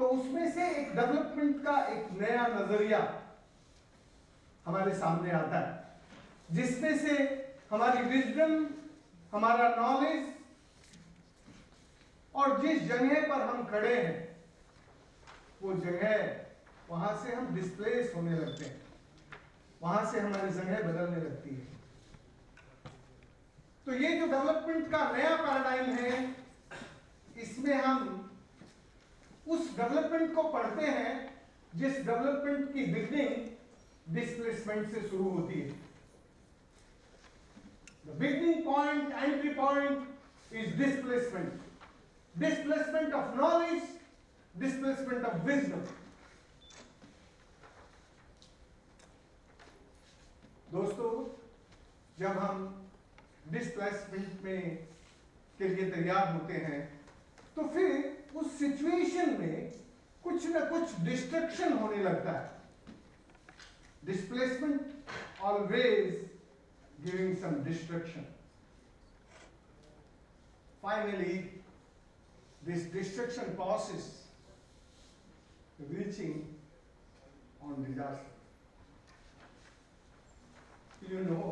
तो उसमें से एक डेवलपमेंट का एक नया नजरिया हमारे सामने आता है, जिसमें से हमारी विजडम, हमारा नॉलेज और जिस जगह पर हम खड़े हैं वो जगह, वहां से हम डिस्प्लेस होने लगते हैं, वहां से हमारी जगह बदलने लगती है। तो ये जो डेवलपमेंट का नया पैराडाइम है, इसमें हम उस डेवलपमेंट को पढ़ते हैं जिस डेवलपमेंट की बिगनिंग डिस्प्लेसमेंट से शुरू होती है। The beginning point, entry point is displacement, displacement of knowledge, displacement of wisdom. दोस्तों, जब हम डिस्प्लेसमेंट में के लिए तैयार होते हैं तो फिर उस सिचुएशन में कुछ ना कुछ डिस्ट्रक्शन होने लगता है। Displacement always giving some destruction. Finally this destruction process reaching on disaster. You know,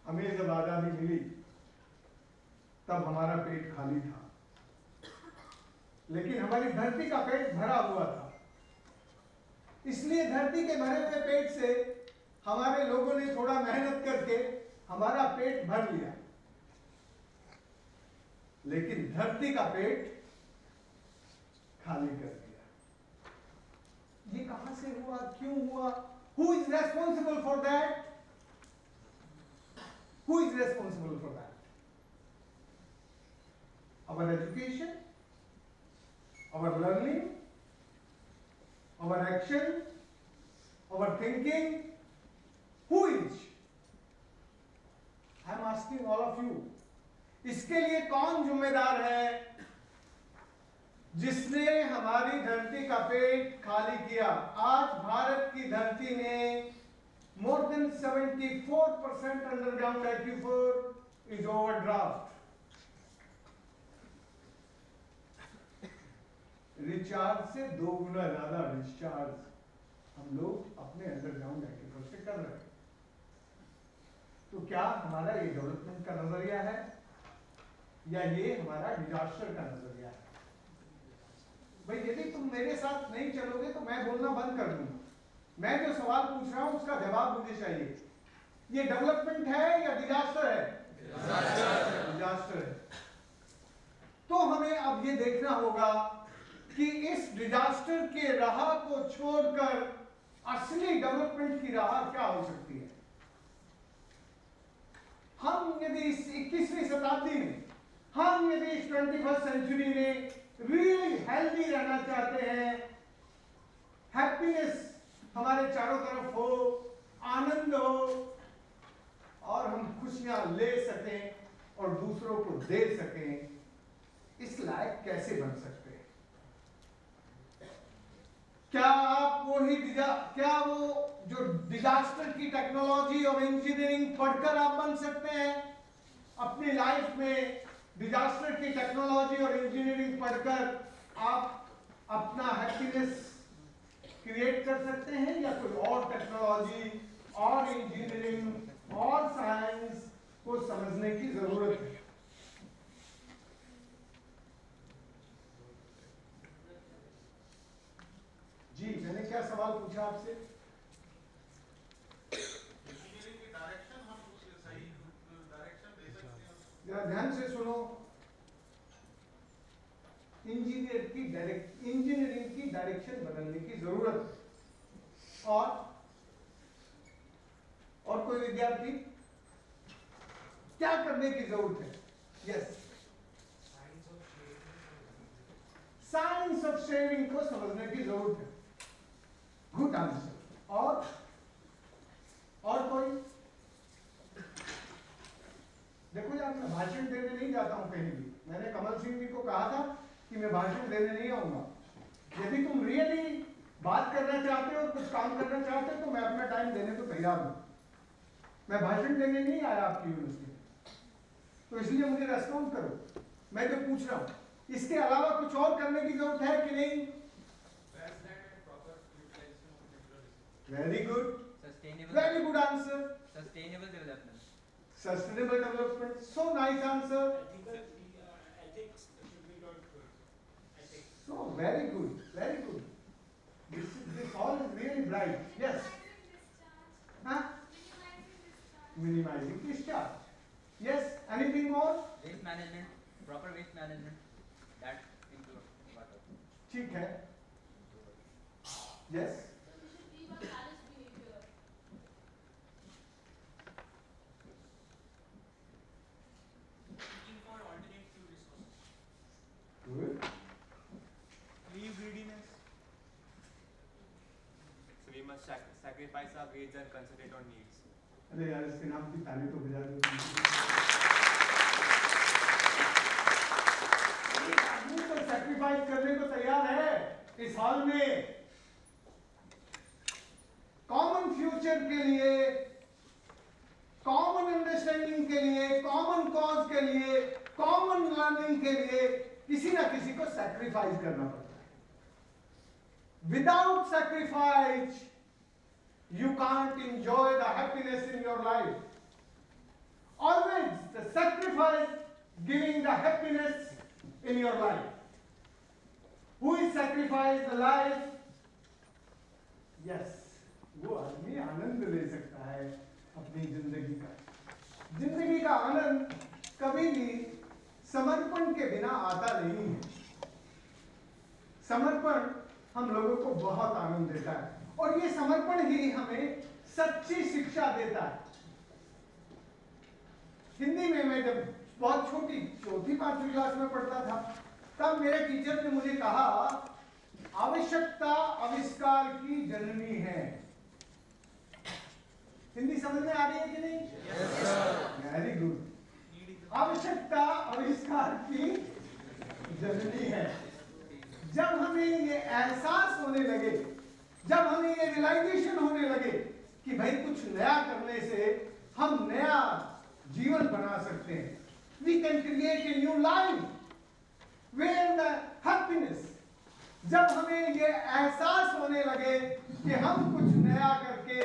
हमें जब आजादी मिली तब हमारा पेट खाली था, लेकिन हमारी धरती का पेट भरा हुआ था। इसलिए धरती के भरे हुए पेट से हमारे लोगों ने थोड़ा मेहनत करके हमारा पेट भर लिया, लेकिन धरती का पेट खाली कर दिया। ये कहां से हुआ, क्यों हुआ? Who is responsible for that? Who is responsible for that? Our education, our learning, our action, our thinking. Who is? I am asking all of you. इसके लिए कौन जिम्मेदार है जिसने हमारी धरती का पेट खाली किया? आज भारत की धरती ने more than 74% underground aquifer is overdraft. Recharge से 2 गुना ज्यादा डिस्चार्ज हम लोग अपने अंडरग्राउंड एक्विफर से कर रहे हैं। तो क्या हमारा ये डेवलपमेंट का नजरिया है या ये हमारा डिजास्टर का नजरिया है? भाई, यदि तुम मेरे साथ नहीं चलोगे तो मैं बोलना बंद कर दूंगा। मैं जो सवाल पूछ रहा हूं उसका जवाब मुझे चाहिए। ये डेवलपमेंट है या डिजास्टर है? डिजास्टर है। तो हमें अब ये देखना होगा कि इस डिजास्टर के राह को छोड़कर असली डेवलपमेंट की राह क्या हो सकती है। हम यदि इस 21वीं शताब्दी में, हम यदि इस 21st सेंचुरी में रियली हेल्दी रहना चाहते हैं, हैप्पीनेस हमारे चारों तरफ हो, आनंद हो और हम खुशियां ले सकें और दूसरों को दे सकें, इस लायक कैसे बन सकते हैं? क्या आप क्या वो जो डिजास्टर की टेक्नोलॉजी और इंजीनियरिंग पढ़कर आप बन सकते हैं? अपनी लाइफ में डिजास्टर की टेक्नोलॉजी और इंजीनियरिंग पढ़कर आप अपना हैप्पीनेस क्रिएट कर सकते हैं, या कोई और टेक्नोलॉजी और इंजीनियरिंग और साइंस को समझने की जरूरत है? जी, मैंने क्या सवाल पूछा आपसे? इंजीनियरिंग की डायरेक्शन हम सही डायरेक्शन दे सकते हैं? जरा ध्यान से सुनो। इंजीनियरिंग की डायरेक्शन बदलने की जरूरत है। और कोई विद्यार्थी क्या करने की जरूरत है? यस, साइंस ऑफ शेयरिंग को समझने की जरूरत है। Good answer. और कोई? देखो यार, मैं भाषण देने नहीं जाता हूं कहीं भी। मैंने कमल सिंह जी को कहा था कि मैं भाषण देने नहीं आऊंगा। यदि तुम रियली बात करना चाहते हो और कुछ काम करना चाहते हो तो मैं अपना टाइम देने को तैयार हूं। मैं भाषण देने नहीं आया आपकी यूनिवर्सिटी में, तो इसलिए मुझे रेस्पॉन्ड करो। मैं जो पूछ रहा हूं इसके अलावा कुछ और करने की जरूरत है कि नहीं? Very good, very good answer. Sustainable development. Sustainable development, so nice answer. Ethics should be not good. Ethics. So very good, very good. This all is really bright. Yes. Huh? Minimizing discharge. Yes. Anything more? Waste management, proper waste management, that includes water. ठीक है. Yes. Looking for alternate fuel resources. Good. Leave greediness. So we must sacrifice our needs and concentrate on needs. अरे यार इसके नाम की ताली तो बजा दो. आदमी तो सैक्रिफाइस करने को तैयार है इस हॉल में. कॉमन फ्यूचर के लिए, कॉमन अंडरस्टैंडिंग के लिए, कॉमन कॉज के लिए, कॉमन लर्निंग के लिए किसी ना किसी को सैक्रिफाइस करना पड़ता है. Without sacrifice you can't enjoy the happiness in your life. Always the sacrifice giving the happiness in your life. Who is sacrificed the life? Yes, वो आदमी आनंद ले सकता है अपनी जिंदगी का. जिंदगी का आनंद कभी भी समर्पण के बिना आता नहीं है. समर्पण हम लोगों को बहुत आनंद देता है और ये समर्पण ही हमें सच्ची शिक्षा देता है. हिंदी में मैं जब बहुत चौथी पांचवी क्लास में पढ़ता था तब मेरे टीचर ने मुझे कहा आवश्यकता आविष्कार की जननी है. हिंदी समझ में आ रही है कि नहीं? Very good. आवश्यकता आविष्कार की जननी है. जब हमें ये एहसास होने लगे, जब हमें ये रियलाइजेशन होने लगे कि भाई कुछ नया करने से हम नया जीवन बना सकते हैं, we can create a new life where the happiness, जब हमें ये एहसास होने लगे कि हम कुछ नया करके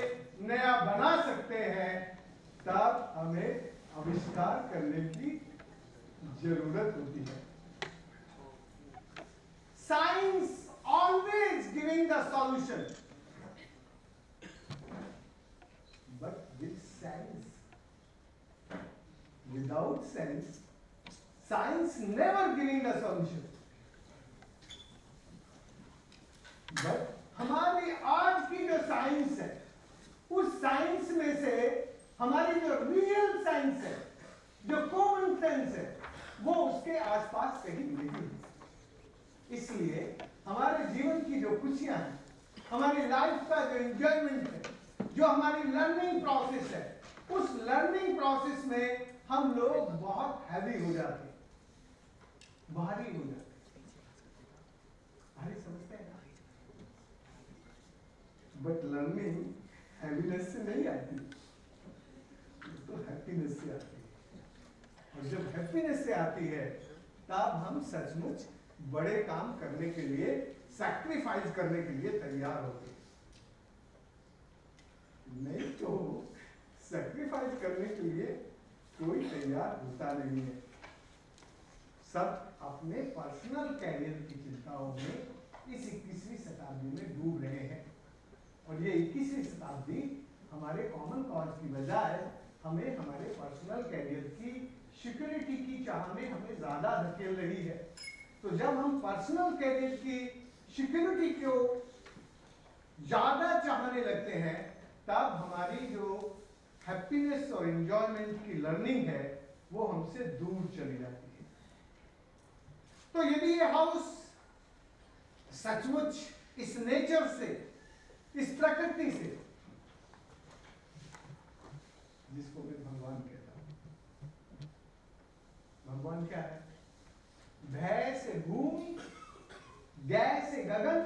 नया बना सकते हैं, तब हमें आविष्कार करने की जरूरत होती है. Science always giving the solution, but with sense. Without sense, science never giving the solution. But हमारी आज की जो साइंस है, उस साइंस में से हमारी जो रियल साइंस है, जो कॉमन सेंस है, वो उसके आसपास कहीं नहीं है. इसलिए हमारे जीवन की जो खुशियां हैं, हमारी लाइफ का जो एंजॉयमेंट है, जो हमारी लर्निंग प्रोसेस है, उस लर्निंग प्रोसेस में हम लोग बहुत हैवी हो जाते हैं, भारी हो जाते हैं. भारी समझते हैं ना? बट लर्निंग हैवीनेस से नहीं आती, तो हैप्पीनेस से आती है. और जब हैप्पीनेस से आती है तब हम सचमुच बड़े काम करने के लिए, सैक्रिफाइस करने के लिए तैयार होते हैं. नहीं तो सैक्रिफाइस करने के लिए कोई तैयार होता नहीं है. सब अपने पर्सनल कैरियर की चिंताओं में इस 21वीं शताब्दी में डूब रहे हैं. और ये 21वीं शताब्दी हमारे कॉमन कॉज की बजाय हमें हमारे पर्सनल कैरियर की सिक्योरिटी की चाह में हमें ज्यादा धकेल रही है. तो जब हम पर्सनल कैरियर की सिक्योरिटी को ज्यादा चाहने लगते हैं, तब हमारी जो हैप्पीनेस और एंजॉयमेंट की लर्निंग है वो हमसे दूर चली जाती है. तो यदि ये हाउस सचमुच इस नेचर से, इस प्रकृति से, जिसको मैं भगवान कहता हूं, भगवान क्या है? भय से भूमि, गय से गगन,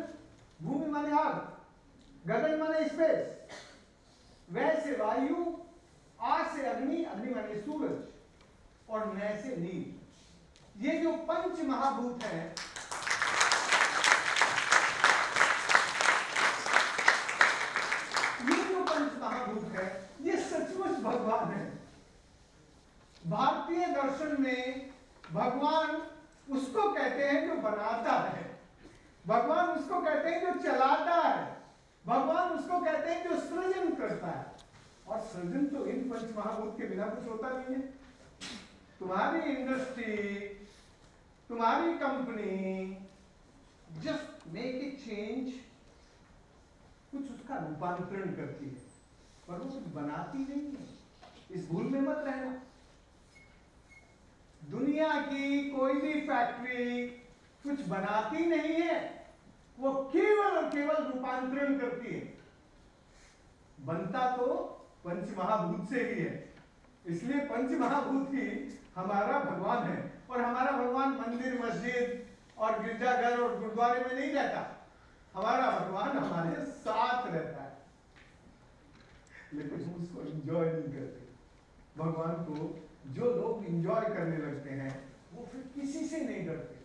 भूमि माने आग, गगन माने स्पेस, वय से वायु, आ से अग्नि, अग्नि माने सूरज, और नय से नील. ये जो पंच महाभूत हैं, ये जो पंच महाभूत है, ये सचमुच भगवान है। भारतीय दर्शन में भगवान उसको कहते हैं जो बनाता है, भगवान उसको कहते हैं जो चलाता है, भगवान उसको कहते हैं जो सृजन करता है। और सृजन तो इन पंच महाभूत के बिना कुछ होता नहीं है। तुम्हारी इंडस्ट्री, तुम्हारी company just make it change, कुछ उसका रूपांतरण करती है, पर वो कुछ बनाती नहीं है। इस भूल में मत रहना। दुनिया की कोई भी फैक्ट्री कुछ बनाती नहीं है, वो केवल और केवल रूपांतरण करती है। बनता तो पंच महाभूत से ही है। इसलिए पंच महाभूत ही हमारा भगवान है। और हमारा भगवान मंदिर, मस्जिद और गिरजाघर और गुरुद्वारे में नहीं रहता। हमारा भगवान हमारे साथ रहता है, लेकिन हम उसको एंजॉय नहीं करते। भगवान को जो लोग एंजॉय करने लगते हैं, वो फिर किसी से नहीं डरते।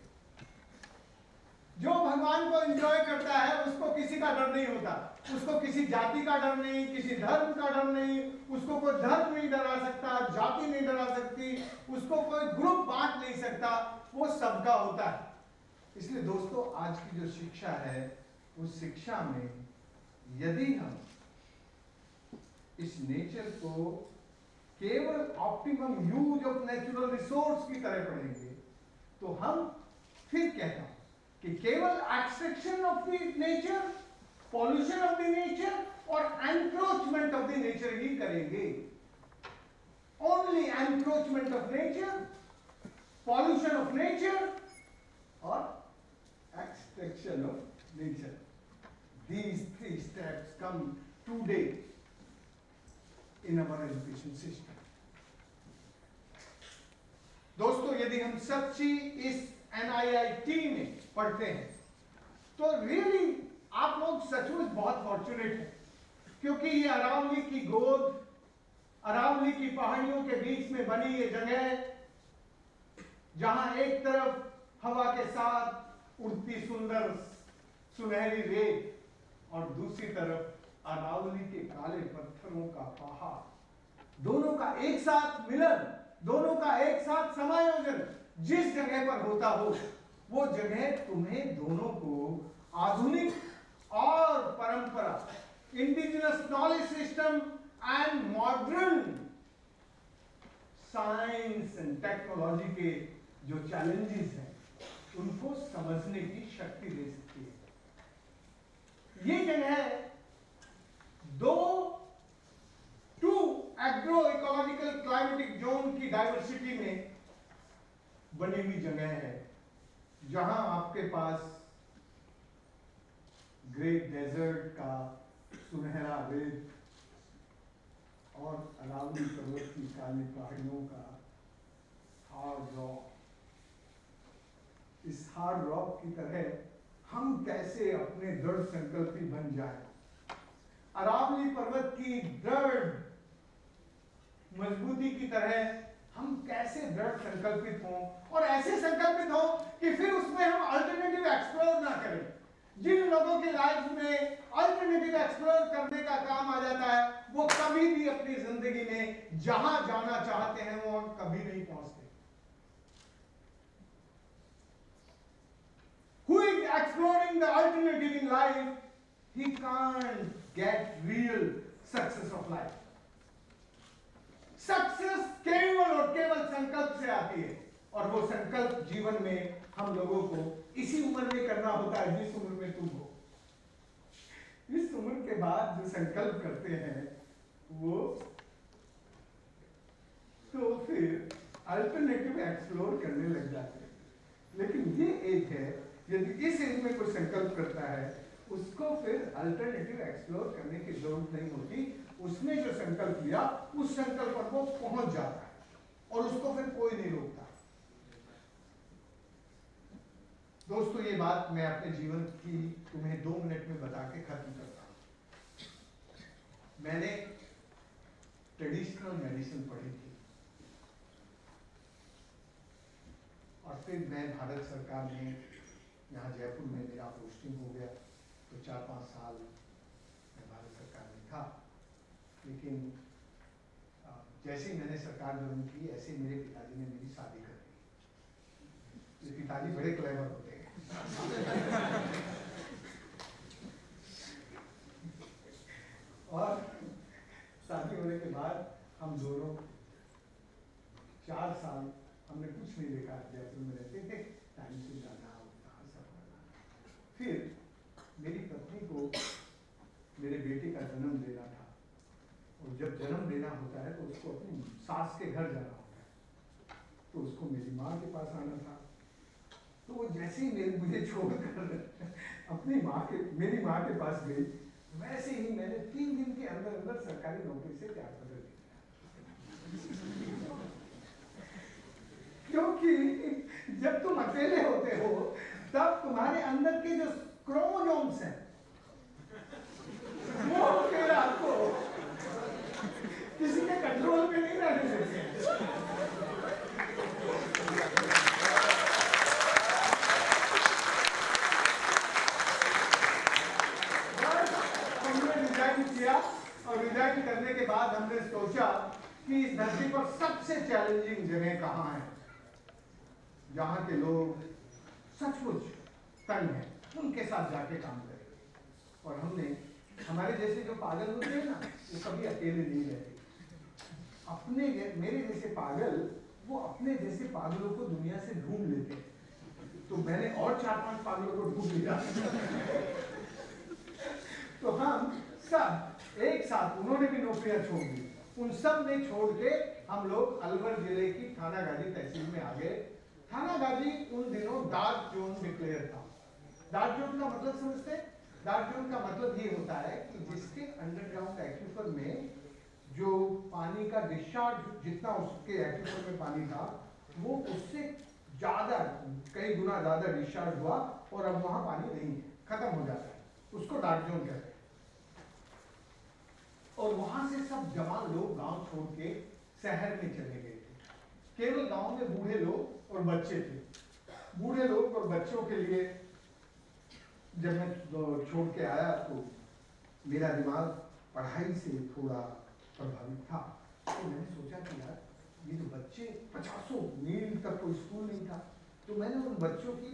जो भगवान को एंजॉय करता है, उसको किसी का डर नहीं होता। उसको किसी जाति का डर नहीं, किसी धर्म का डर नहीं, उसको कोई धर्म नहीं डरा सकता, जाति नहीं डरा सकती, उसको कोई ग्रुप बांट नहीं सकता, वो सबका होता है। इसलिए दोस्तों, आज की जो शिक्षा है, उस शिक्षा में यदि हम इस नेचर को केवल optimum use of natural resource की तरह पढ़ेंगे, तो हम फिर कहता हूं कि केवल extraction of the nature, pollution of the nature और एनक्रोचमेंट ऑफ द नेचर ही करेंगे। Only encroachment of nature, pollution of nature और extraction of nature. These three steps come today in our education system. दोस्तों, यदि हम सच्ची इस NIIT में पढ़ते हैं, तो रियली आप लोग सचमुच बहुत फॉर्चुनेट हैं, क्योंकि ये अरावली की गोद, अरावली की पहाड़ियों के बीच में बनी ये जगह, जहां एक तरफ हवा के साथ उड़ती सुंदर सुनहरी रेत और दूसरी तरफ अरावली के काले पत्थरों का पहाड़, दोनों का एक साथ मिलन, दोनों का एक साथ समायोजन जिस जगह पर होता हो, वो जगह तुम्हें दोनों को आधुनिक और परंपरा, indigenous knowledge system and modern science and technology के जो चैलेंजेस हैं, उनको समझने की शक्ति दे सकती है। ये जगह two agro ecological climatic zone की डाइवर्सिटी में बनी हुई जगह है, जहां आपके पास ग्रेट डेजर्ट का सुनहरा रेत और अरावली पर्वत की काली पहाड़ियों का हार्ड रॉक, इस हार्ड रॉक की तरह हम कैसे अपने दृढ़ संकल्पी बन जाए, अरावली पर्वत की दृढ़ मजबूती की तरह हम कैसे दृढ़ संकल्पित हों, और ऐसे संकल्पित हों कि फिर उसमें हम अल्टरनेटिव एक्सप्लोर ना करें। जिन लोगों की लाइफ में अल्टरनेटिव एक्सप्लोर करने का काम आ जाता है, वो कभी भी अपनी जिंदगी में जहां जाना चाहते हैं वो कभी नहीं पहुंचते। Who is exploring the alternative in life, he can't get real success of life. Success केवल और केवल संकल्प से आती है, और वो संकल्प जीवन में हम लोगों को इसी उम्र में करना होता है जिस उम्र में तुम हो। इस उम्र के बाद जो संकल्प करते हैं वो तो फिर अल्टरनेटिव एक्सप्लोर करने लग जाते हैं। लेकिन ये एज है, यदि इस एज में कोई संकल्प करता है, उसको फिर अल्टरनेटिव एक्सप्लोर करने की जरूरत नहीं होती। उसने जो संकल्प लिया, उस संकल्प पर वो पहुंच जाता है और उसको फिर कोई नहीं रोकता। दोस्तों, ये बात मैं अपने जीवन की तुम्हें 2 मिनट में बता के खत्म करता हूं। मैंने ट्रेडिशनल मेडिसिन पढ़ी थी, और फिर मैं भारत सरकार में यहाँ जयपुर में मेरा पोस्टिंग हो गया, तो 4-5 साल मैं भारत सरकार में था। लेकिन जैसे ही मैंने सरकार ज्वाइन की, ऐसे मेरे पिताजी ने मेरी शादी कर दी। ये पिताजी बड़े क्लेवर होते हैं। और शादी होने के बाद हम दोनों 4 साल हमने कुछ नहीं देखा, जयपुर में रहते थे, टाइम से जाना उठना सब करना। फिर मेरी पत्नी को मेरे बेटे का जन्म देना था, और जब जन्म देना होता है तो उसको अपनी सास के घर जाना होता है, तो उसको मेरी माँ के पास आना था। तो वो जैसे ही मुझे छोड़कर मेरी माँ के पास गई, वैसे ही मैंने 3 दिन के अंदर अंदर सरकारी नौकरी से त्यागपत्र दे दिया। क्योंकि जब तुम अकेले होते हो तब तुम्हारे अंदर के जो क्रोमोसोम्स हैं वो फिर आपको किसी के कंट्रोल में नहीं रहने देते। हमने रिजाइन किया, और रिजाइन करने के बाद हमने सोचा कि इस धरती पर सबसे चैलेंजिंग जगह कहाँ है, जहाँ के लोग सचमुच तंग हैं, उनके साथ जाके काम करेंगे। और हमने, हमारे जैसे जो पागल होते हैं ना, वो कभी अकेले नहीं रहते। मेरे जैसे पागल, वो अपने जैसे पागलों को दुनिया से ढूंढ लेते हैं। तो मैंने और 4-5 पागलों को ढूंढ लिया। तो हम सब एक साथ, उन्होंने भी नौकरियां छोड़ दी, उन सब ने छोड़ के हम लोग अलवर जिले की थानागाजी तहसील में आ गए। थानागाजी उन दिनों डार्क जोन डिक्लेयर था। डार्क जोन का मतलब समझते हैं? डार्क जोन का मतलब ये होता है कि जिसके अंडरग्राउंड एक्यूफर में जो पानी का डिस्चार्ज, जितना उसके एक्यूफर में पानी था, वो उससे ज्यादा, कई गुना ज्यादा डिस्चार्ज हुआ, और अब वहां पानी नहीं है, खत्म हो जाता है, उसको डार्क जोन कहते हैं। और वहां से सब जवान लोग गांव छोड़ के शहर में चले गए थे। केवल गांव में बूढ़े लोग और बच्चे थे। बूढ़े लोग और बच्चों के लिए जब मैं छोड़ के आया तो मेरा दिमाग पढ़ाई से थोड़ा प्रभावित था। तो मैंने सोचा कि यार, ये जो बच्चे 50 मील तक कोई स्कूल नहीं था, तो मैंने उन बच्चों की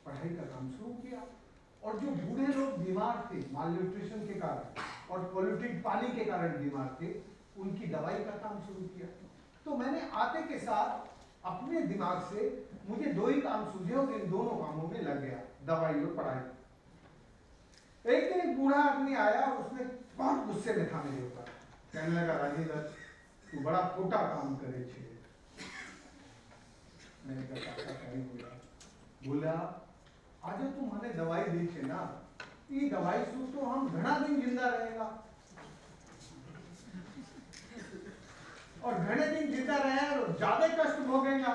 पढ़ाई का काम शुरू किया। और जो बूढ़े लोग बीमार थे माल न्यूट्रिशन के कारण और पोल्यूटेड पानी के कारण बीमार थे, उनकी दवाई का काम शुरू किया। तो मैंने आते के साथ अपने दिमाग से मुझे 2 ही काम सूझे, और इन दोनों कामों में लग गया, दवाई और पढ़ाई। एक दिन एक बूढ़ा आदमी आया, उसने बहुत गुस्से में था मेरे ऊपर, कहने लगा, राजेंद्र तू बड़ा खोटा काम करे छे। मैंने कहा काका कहीं बोला, आज तू मने दवाई दी छे ना, ई दवाई सु तो हम घना दिन जिंदा रहेगा, और घने दिन जिंदा रहे और ज्यादा कष्ट भोगेगा।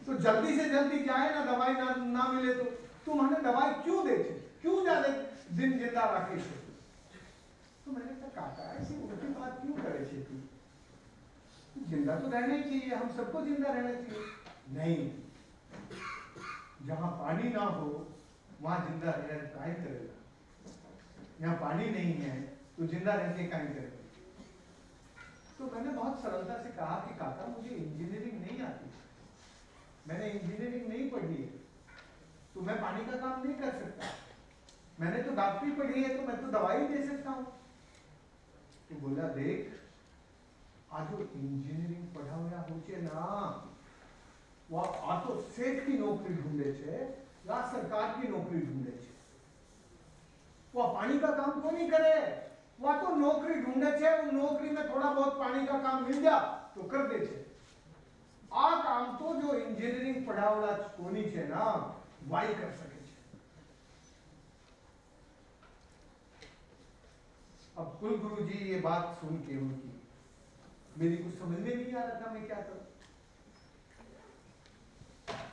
तो जल्दी से जल्दी जाए ना, दवाई ना मिले तो तू मने दवाई क्यों दे छे, क्यों ज्यादा दिन जिंदा रखे छे? तो मैंने कहा काका ऐसी उल्टी बात क्यों करे छे तू, जिंदा तो रहना ही चाहिए, हम सबको जिंदा रहना चाहिए। नहीं, जहां पानी ना हो वहां जिंदा रह काहे करेगा, यहाँ पानी नहीं है तो जिंदा रह के काहे करेगा। तो मैंने बहुत सरलता से कहा कि काका मुझे इंजीनियरिंग नहीं आती, मैंने इंजीनियरिंग नहीं पढ़ी है, तो मैं पानी का काम नहीं कर सकता। मैंने तो डॉक्टरी पढ़ी है, तो मैं तो दवाई दे सकता हूँ। तो बोला, देख आज इंजीनियरिंग पढ़ा हुआ हो ना, वो आ तो सेठ की नौकरी ढूंढे छे या सरकार की नौकरी ढूंढे छे, वो पानी का काम को नहीं करे, वो तो नौकरी ढूंढे छे, वो नौकरी में थोड़ा बहुत पानी का काम मिल जा तो कर दे छे। आ काम तो जो इंजीनियरिंग पढ़ावड़ा कोनी छे ना, वाई कर सके छे। अब कुलगुरु जी ये बात सुन के उनकी, मेरी कुछ समझ में नहीं आ रहा था मैं क्या करूं।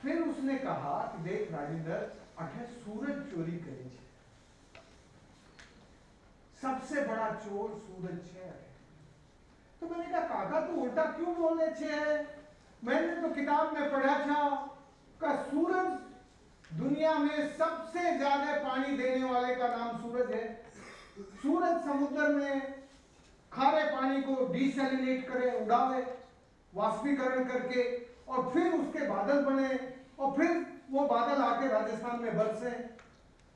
फिर उसने कहा कि देख राजेंद्र, अठे सूरज चोरी करे छे, सबसे बड़ा चोर सूरज है। तो मैंने कहा काका तू उल्टा क्यों बोले छे, मैंने तो किताब में पढ़ा था का सूरज दुनिया में सबसे ज्यादा पानी देने वाले का नाम सूरज है। सूरज समुद्र में खारे पानी को डिसैलिनेट करे, उड़ावे, वाष्पीकरण करके, और फिर उसके बादल बने, और फिर वो बादल आके राजस्थान में बरसे।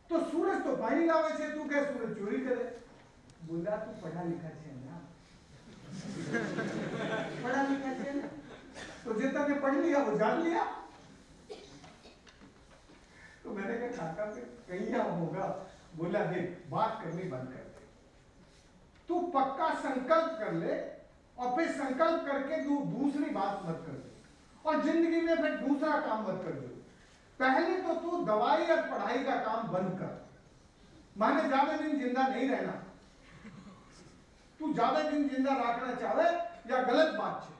तो सूरज तो पानी लावे छे, तू क्या सूरज चोरी करे? बोला तू पढ़ा लिखा छे ना, पढ़ा लिखा छे ना, तो जितना ने पढ़ लिया वो जान लिया। तो मैंने कहा काका फिर कहीं होगा। बोला देख, बात करनी बंद कर दे, तू पक्का संकल्प कर ले, और फिर संकल्प करके तू दूसरी बात मत कर दे, और जिंदगी में फिर दूसरा काम मत कर दे। पहले तो तू दवाई और पढ़ाई का काम बंद कर। माने ज्यादा दिन जिंदा नहीं रहना, तू ज्यादा दिन जिंदा रखना चाहे या गलत बात है,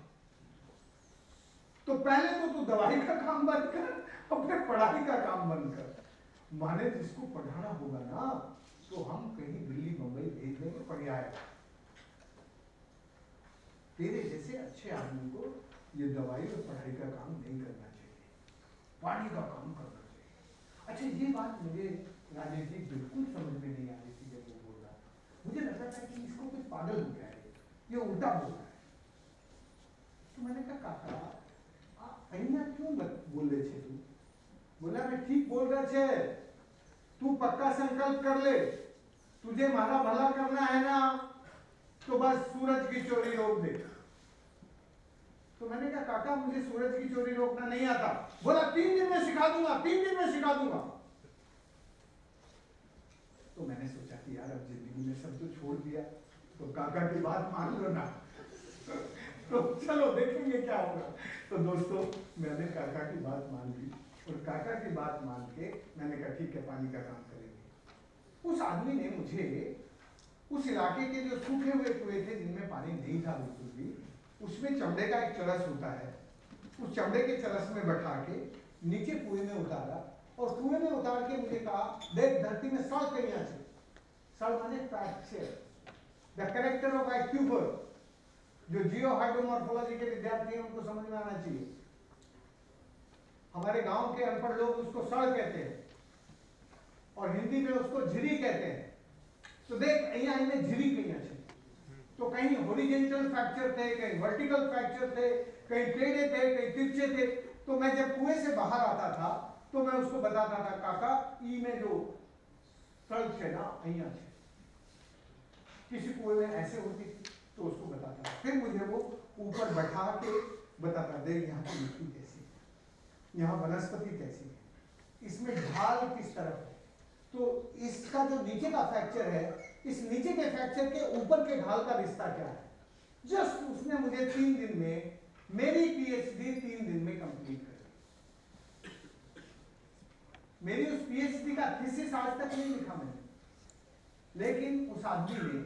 तो पहले तो तू दवाई का काम बंद कर और फिर पढ़ाई का काम बंद कर। माने जिसको पढ़ाना होगा ना, तो हम कहीं दिल्ली मुंबई भेज देंगे, पढ़ आएगा। तेरे जैसे अच्छे आदमी को ये दवाई और पढ़ाई का काम नहीं करना चाहिए, पानी का काम करना चाहिए। अच्छा, ये बात मुझे राजेश जी बिल्कुल समझ में नहीं आ रही थी जब वो बोल रहा था। मुझे लग रहा था कि इसको कुछ पागल हो गया है, ये उल्टा बोल रहा है। तो मैंने कहा काका अहिया क्यों बोल रहे थे तू? बोला मैं ठीक बोल रहा छे, तू पक्का संकल्प कर ले, तुझे मारा भला करना है ना, तो बस सूरज की चोरी रोक दे। तो मैंने कहा काका मुझे सूरज की चोरी रोकना नहीं आता। बोला 3 दिन में सिखा दूंगा, 3 दिन में सिखा दूंगा। तो मैंने सोचा कि यार अब जिंदगी में सब तो छोड़ दिया, तो काका की बात मान लो ना। तो चलो देखेंगे क्या होगा। तो दोस्तों मैंने काका की बात मान ली, और काका की बात मान के मैंने कहा ठीक है पानी का काम करेंगे। उस आदमी ने मुझे उस इलाके के जो सूखे हुए कुएं थे जिनमें पानी नहीं था बिल्कुल भी, उसमें चमड़े का एक चरस होता है, उस चमड़े के चरस में बैठा के नीचे कुएं में उतारा, और कुएं में उतार के मुझे कहा देख धरती में सड़ कहीं है, सड़ माने फ्रैक्चर, द कैरेक्टर ऑफ एक्यूबर। जो जियो हाइड्रोमॉर्फोलॉजी के विद्यार्थी हैं उनको समझ में आना चाहिए। हमारे गांव के अनपढ़ लोग उसको सड़ कहते हैं, और हिंदी में उसको झिरी कहते हैं। तो देख अहिया इनमें झिरी कहीं है, तो कहीं हॉरिजॉन्टल फ्रैक्चर थे, कहीं वर्टिकल फ्रैक्चर थे, कहीं टेढ़े थे, कहीं तिरछे थे। तो मैं जब कुएं से बाहर आता था तो मैं उसको बताता था काका ई में जो सड़क है ना अहिया है, किसी कुएं में ऐसे होती थी, तो उसको बताता था। फिर मुझे वो ऊपर बैठा के बताता, देख यहाँ की मिट्टी कैसी है, यहाँ वनस्पति कैसी है, इसमें ढाल किस तरफ है, तो इसका जो नीचे का फ्रैक्चर है, इस नीचे के फ्रैक्चर के ऊपर के ढाल का रिश्ता क्या है। जस्ट उसने मुझे 3 दिन में मेरी पीएचडी 3 दिन में कंप्लीट कर दी। मेरी उस पीएचडी का थीसिस आज तक नहीं लिखा मैंने, लेकिन उस आदमी ने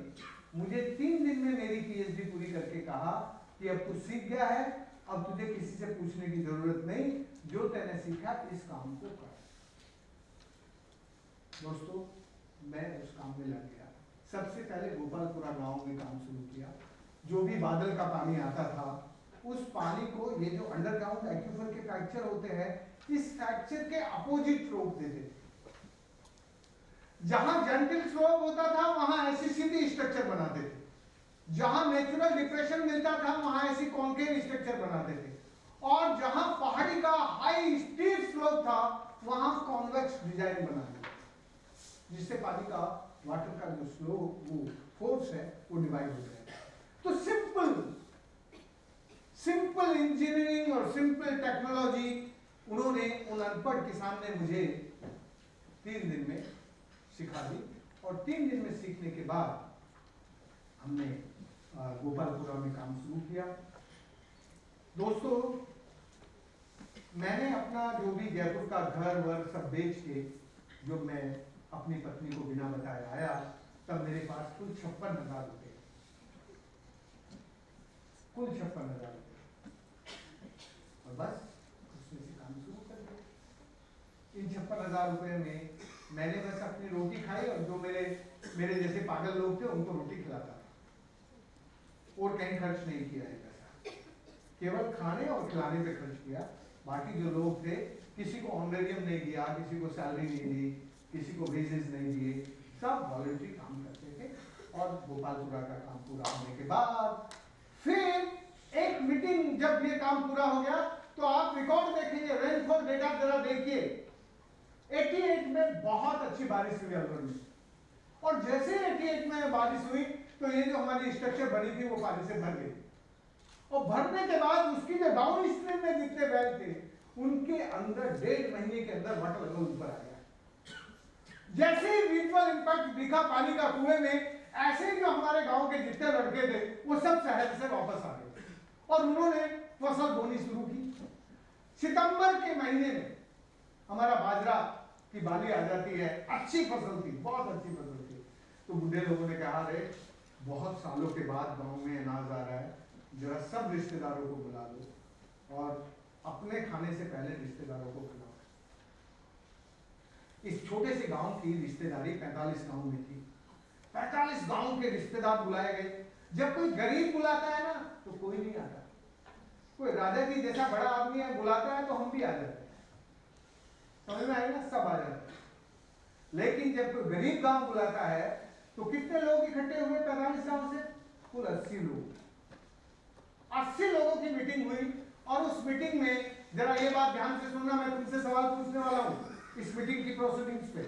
मुझे 3 दिन में मेरी पीएचडी पूरी करके कहा कि अब तू सीख गया है, अब तुझे किसी से पूछने की जरूरत नहीं, जो तूने सीखा इस काम को कर। दोस्तों मैं उस काम में लग गया। सबसे पहले गोपालपुरा गांव में काम शुरू किया। जो भी बादल का पानी आता था, उस पानी को ये जो अंडरग्राउंड एक्यूफर के फ्रैक्चर होते हैं, इस फ्रैक्चर के अपोजिट रोक देते थे। जहां जेंटल स्लोप होता था वहां ऐसी सीधी स्ट्रक्चर बनाते थे, जहां नेचुरल डिप्रेशन मिलता था वहां ऐसी कॉन्केव स्ट्रक्चर बनाते थे, और जहां पहाड़ी का हाई स्टीप स्लोप था वहां कॉन्वेक्स डिजाइन बना दिया, जिससे पानी का वाटर का जो स्लो वो फोर्स है वो डिवाइड हो जाएगा। तो सिंपल इंजीनियरिंग और सिंपल टेक्नोलॉजी उन्होंने उन अनपढ़ किसान ने मुझे 3 दिन में सिखा दी, और 3 दिन में सीखने के बाद हमने गोपालपुरा में काम शुरू किया। दोस्तों मैंने अपना जो भी जयपुर का घर वर सब बेच के जो मैं अपनी पत्नी को बिना बताए आया, तब मेरे पास कुल 56,000 रुपये, कुल 56,000 रुपये, और बस उसमें से काम शुरू कर दिया। इन 56,000 रुपये में मैंने बस अपनी रोटी खाई, और जो मेरे जैसे पागल लोग थे उनको रोटी खिलाता था, और कहीं खर्च नहीं किया है पैसा, केवल खाने और खिलाने पे खर्च किया। बाकी जो लोग थे किसी को ऑनरेरियम नहीं दिया, किसी को सैलरी नहीं दी, किसी को वेजेस नहीं दिए, सब वॉलंटरी काम करते थे। और गोपालपुरा का काम पूरा होने के बाद फिर एक मीटिंग, जब ये काम पूरा हो गया तो आप रिकॉर्ड देखेंगे, रेनफॉल डेटा जरा देखिए। 88 में बहुत अच्छी बारिश हुई अलवर में, और जैसे 88 में बारिश हुई तो ये जो हमारी स्ट्रक्चर बनी थी वो पानी से भर गई, और भरने के बाद उसकी जो डाउन स्ट्रीम में जितने बैग थे उनके अंदर 1.5 महीने के अंदर वाटर लेवल ऊपर आ गया। जैसे ही विजुअल इंपैक्ट दिखा पानी का कुएं में, ऐसे ही जो हमारे गांव के जितने लड़के थे वो सब शहर से वापस आ गए और उन्होंने फसल बोनी शुरू की। सितंबर के महीने में हमारा बाजरा की बाली आ जाती है, अच्छी फसल थी, बहुत अच्छी फसल थी। तो बुढ़े लोगों ने कहा, रे बहुत सालों के बाद गांव में अनाज आ रहा है, जरा सब रिश्तेदारों को बुला लो और अपने खाने से पहले रिश्तेदारों को खिलाओ। इस छोटे से गांव की रिश्तेदारी 45 गांव में थी। 45 गांव के रिश्तेदार बुलाए गए। जब कोई गरीब बुलाता है ना तो कोई नहीं आता, कोई राजा जी जैसा बड़ा आदमी है बुलाता है तो हम भी आ जाते हैं, समझ में आएगा, सब आ जाते हैं। लेकिन जब कोई गरीब गांव बुलाता है तो कितने लोग इकट्ठे हुए 45 गांव से? कुल 80 लोग। 80 लोगों की मीटिंग हुई, और उस मीटिंग में जरा ये बात ध्यान से सुनना, मैं तुमसे सवाल पूछने वाला हूं इस मीटिंग की प्रोसीडिंग्स पे।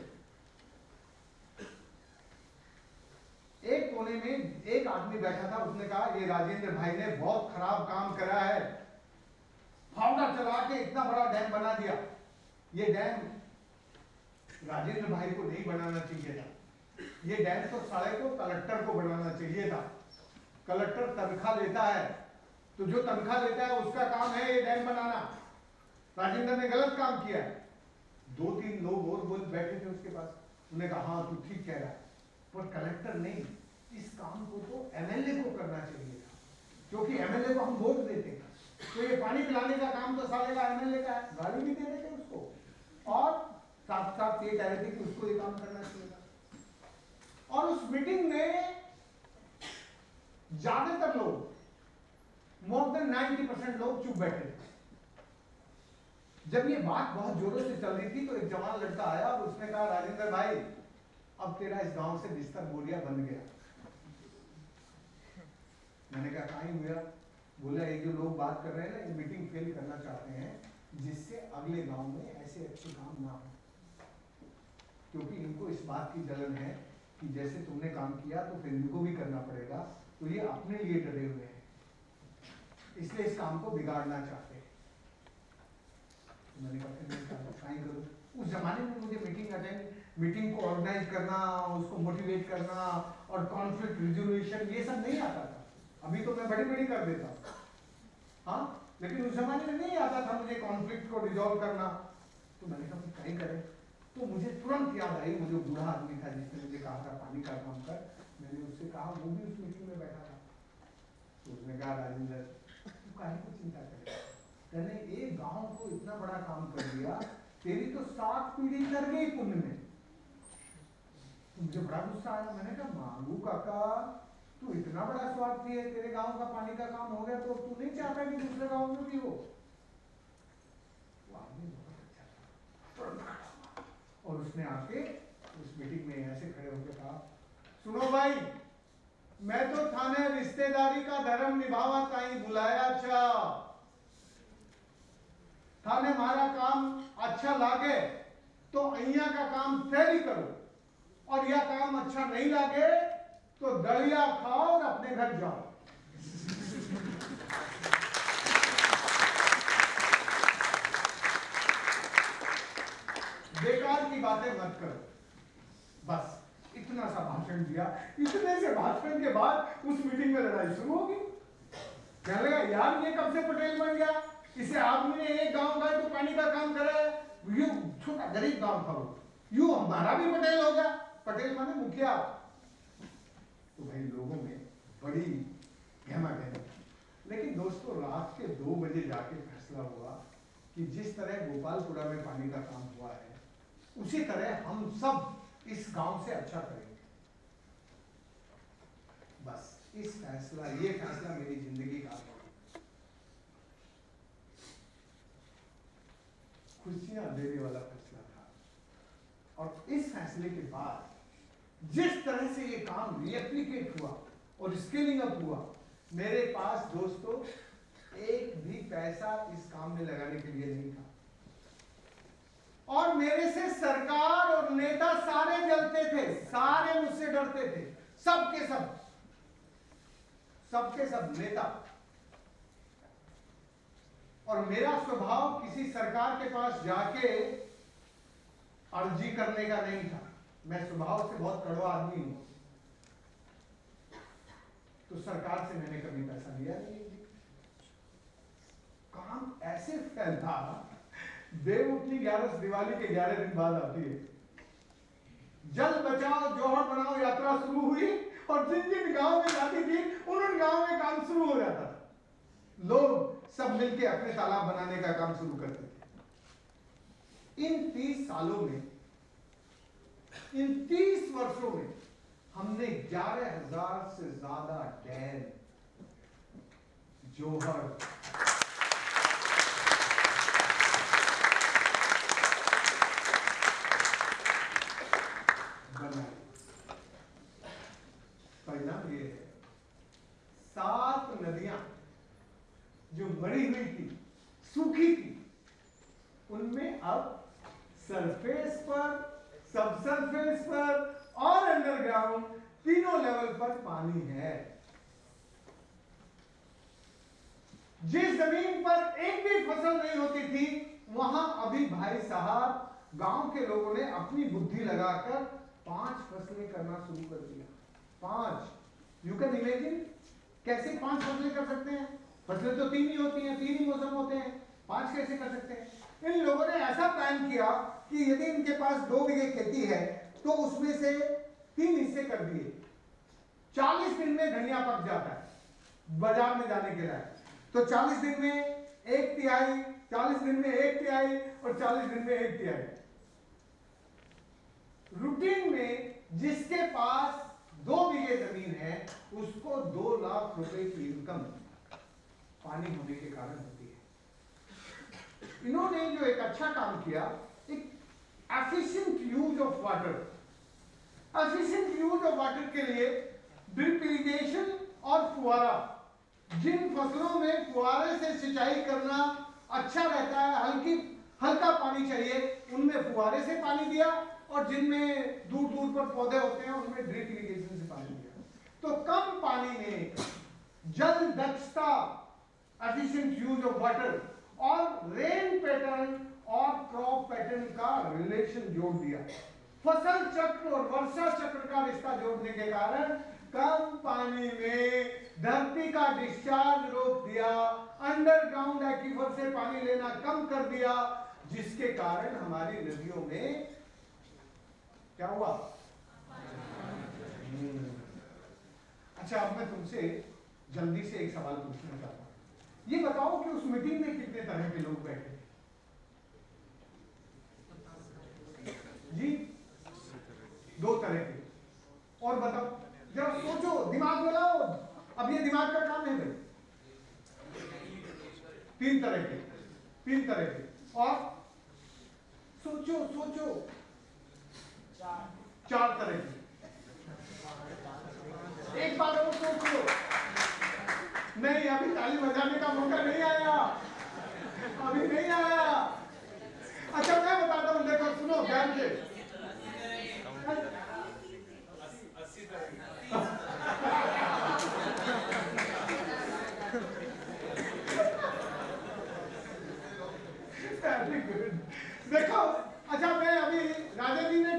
एक कोने में एक आदमी बैठा था, उसने कहा ये राजेंद्र भाई ने बहुत खराब काम करा है, फावड़ा चला के इतना बड़ा डैम बना दिया। ये डैम राजेंद्र भाई को नहीं बनाना चाहिए था, ये डैम तो साले को कलेक्टर को बनाना चाहिए था। कलेक्टर तनख्वाह लेता है, तो जो तनख्वाह लेता है उसका काम है ये डैम बनाना। राजेंद्र ने गलत काम किया है। 2-3 लोग और बोल बैठे थे उसके पास, उन्होंने कहा हाँ तू ठीक कह रहा है, पर कलेक्टर नहीं, इस काम को तो एमएलए को करना चाहिए था, क्योंकि एमएलए को हम वोट देते हैं, तो ये पानी पिलाने का काम तो साले का एमएलए का है, गाली भी दे देते उसको, और साथ साथ ये कह रहे थे कि उसको ये काम करना चाहिए था। और उस मीटिंग में ज्यादातर लोग, मोर देन 90% लोग चुप बैठे थे। जब ये बात बहुत जोरों से चल रही थी तो एक जवान लड़का आया और उसने कहा, राजेंद्र भाई अब तेरा इस गांव से बिस्तर बोरिया बन गया। मैंने कहा कहीं हुआ? बोला ये जो लोग बात कर रहे हैं ना, ये मीटिंग फेल करना चाहते हैं जिससे अगले गांव में ऐसे अच्छे काम ना हो, क्योंकि इनको इस बात की जलन है कि जैसे तुमने काम किया तो फिर इनको भी करना पड़ेगा, तो ये अपने लिए डरे हुए हैं, इसलिए इस काम को बिगाड़ना चाहते हैं। तो मैंने कहा फिर मैं करूँ? उस जमाने में मुझे मीटिंग को ऑर्गेनाइज करना, उसको मोटिवेट करना और कॉन्फ्लिक्ट रिजोल्यूशन ये सब नहीं आता था। अभी तो मैं बड़ी कर देता हूँ, हाँ, लेकिन उस जमाने में नहीं आता था मुझे कॉन्फ्लिक्ट को रिजॉल्व करना। तो मैंने कहा क्या ही करें, तो मुझे तुरंत याद आई वो जो बूढ़ा आदमी था जिसने मुझे कहा था पानी का काम कर। मैंने उससे कहा, वो भी उस मीटिंग में बैठा था। तो उसने कहा, राजेंद्र तू काहे को चिंता करे, मैंने एक गांव को इतना बड़ा काम कर दिया, तेरी तो 7 पीढ़ी कर गई पुण्य में। मुझे बड़ा गुस्सा आया। मैंने कहा, मांगू काका तू इतना बड़ा स्वार्थी है, तेरे गांव का पानी का काम हो गया तो तू नहीं चाहता कि दूसरे गांव में भी हो? वो आदमी बहुत अच्छा था, और उसने आके उस मीटिंग में ऐसे खड़े होकर कहा, सुनो भाई, मैं तो थाने रिश्तेदारी का धर्म निभावा ताई बुलाया था, थाने मारा काम अच्छा लागे तो अइया का काम फेरी करो, और यह काम अच्छा नहीं लागे तो दलिया खाओ और अपने घर जाओ। बेकार की बातें मत करो। बस इतना सा भाषण दिया। इतने से भाषण के बाद उस मीटिंग में लड़ाई शुरू होगी। क्या लगा यार ये कब से पटेल बन गया, इसे आदमी ने एक गांव गए तो पानी का काम करा है, यू छोटा गरीब गांव था वो, यू हमारा भी पटेल हो गया। पटेल माने मुखिया। तो भाई लोगों में बड़ी गहमा गहमी। लेकिन दोस्तों रात के 2 बजे जाके फैसला हुआ कि जिस तरह गोपालपुरा में पानी का काम हुआ है उसी तरह हम सब इस गांव से अच्छा करेंगे। बस ये फैसला मेरी जिंदगी का खुशियां देने वाला फैसला था। और इस फैसले के बाद जिस तरह से ये काम रिएप्लिकेट हुआ और स्केलिंग अप हुआ, मेरे पास दोस्तों एक भी पैसा इस काम में लगाने के लिए नहीं था। और मेरे से सरकार और नेता सारे जलते थे, सारे मुझसे डरते थे, सबके सब नेता। और मेरा स्वभाव किसी सरकार के पास जाके अर्जी करने का नहीं था। मैं स्वभाव से बहुत कड़वा आदमी हूं, तो सरकार से मैंने कभी पैसा लिया नहीं। काम ऐसे फैलता, देवउठनी 11 दिवाली के 11 दिन बाद आती है। जल बचाओ जोहर बनाओ यात्रा शुरू हुई और जिन जिन गांव में जाती थी उन गांव में काम शुरू हो जाता था। लोग सब मिलके अपने तालाब बनाने का काम शुरू करते थे। इन 30 सालों में, इन 30 वर्षों में हमने 11,000 से ज्यादा डैम, जोहर, परिणाम ये है 7 नदियां जो मरी हुई थी, सूखी थी, उनमें अब सरफेस पर, सब सरफेस पर और अंडरग्राउंड तीनों लेवल पर पानी है। जिस जमीन पर एक भी फसल नहीं होती थी, वहां अभी भाई साहब गांव के लोगों ने अपनी बुद्धि लगाकर 5 फसलें करना शुरू कर दिया। 5, यू कैन इमेजिन कैसे 5 फसलें कर सकते हैं? फसलें तो 3 ही होती हैं, 3 ही मौसम होते हैं, 5 कैसे कर सकते हैं? इन लोगों ने ऐसा प्लान किया कि यदि इनके पास 2 बीघे खेती है तो उसमें से 3 हिस्से कर दिए। 40 दिन में धनिया पक जाता है बाजार में जाने के लिए, तो 40 दिन में 1 तिहाई, 40 दिन में 1 तिहाई और 40 दिन में 1 तिहाई। रूटीन में जिसके पास 2 बीघे जमीन है उसको 2 लाख रुपए की इनकम पानी होने के कारण होती है। इन्होंने जो एक अच्छा काम किया, एक efficient use of water, efficient use of water के लिए ड्रिप इरिगेशन और फुहारा, जिन फसलों में फुहारे से सिंचाई करना अच्छा रहता है, हल्का पानी चाहिए, उनमें फुहारे से पानी दिया, और जिनमें दूर दूर पर पौधे होते हैं उनमें ड्रिप इरिगेशन से पानी दिया। तो कम पानी में जल दक्षता, एफिशिएंट यूज ऑफ वाटर और रेन पैटर्न और क्रॉप पैटर्न का रिलेशन जोड़ दिया। फसल चक्र और वर्षा चक्र का रिश्ता जोड़ने के कारण कम पानी में धरती का डिस्चार्ज रोक दिया, अंडरग्राउंड एक्वीफर से पानी लेना कम कर दिया, जिसके कारण हमारी नदियों में क्या हुआ? अच्छा, अब मैं तुमसे जल्दी से एक सवाल पूछना चाहता हूं। ये बताओ कि उस मीटिंग में कितने तरह के लोग बैठे जी? 2 तरह के। और बताओ, जरा सोचो, दिमाग लगाओ। अब ये दिमाग का काम है भाई। 3 तरह के, 3 तरह के। और सोचो सोचो, 4 तरह की। एक बार और सोच लो। नहीं, अभी ताली बजाने का मौका नहीं आया, अभी नहीं आया। अच्छा, मैं बताता हूँ, देखो सुनो ध्यान से। 80 तरह की। देखो, अच्छा, मैं अभी राजा जी ने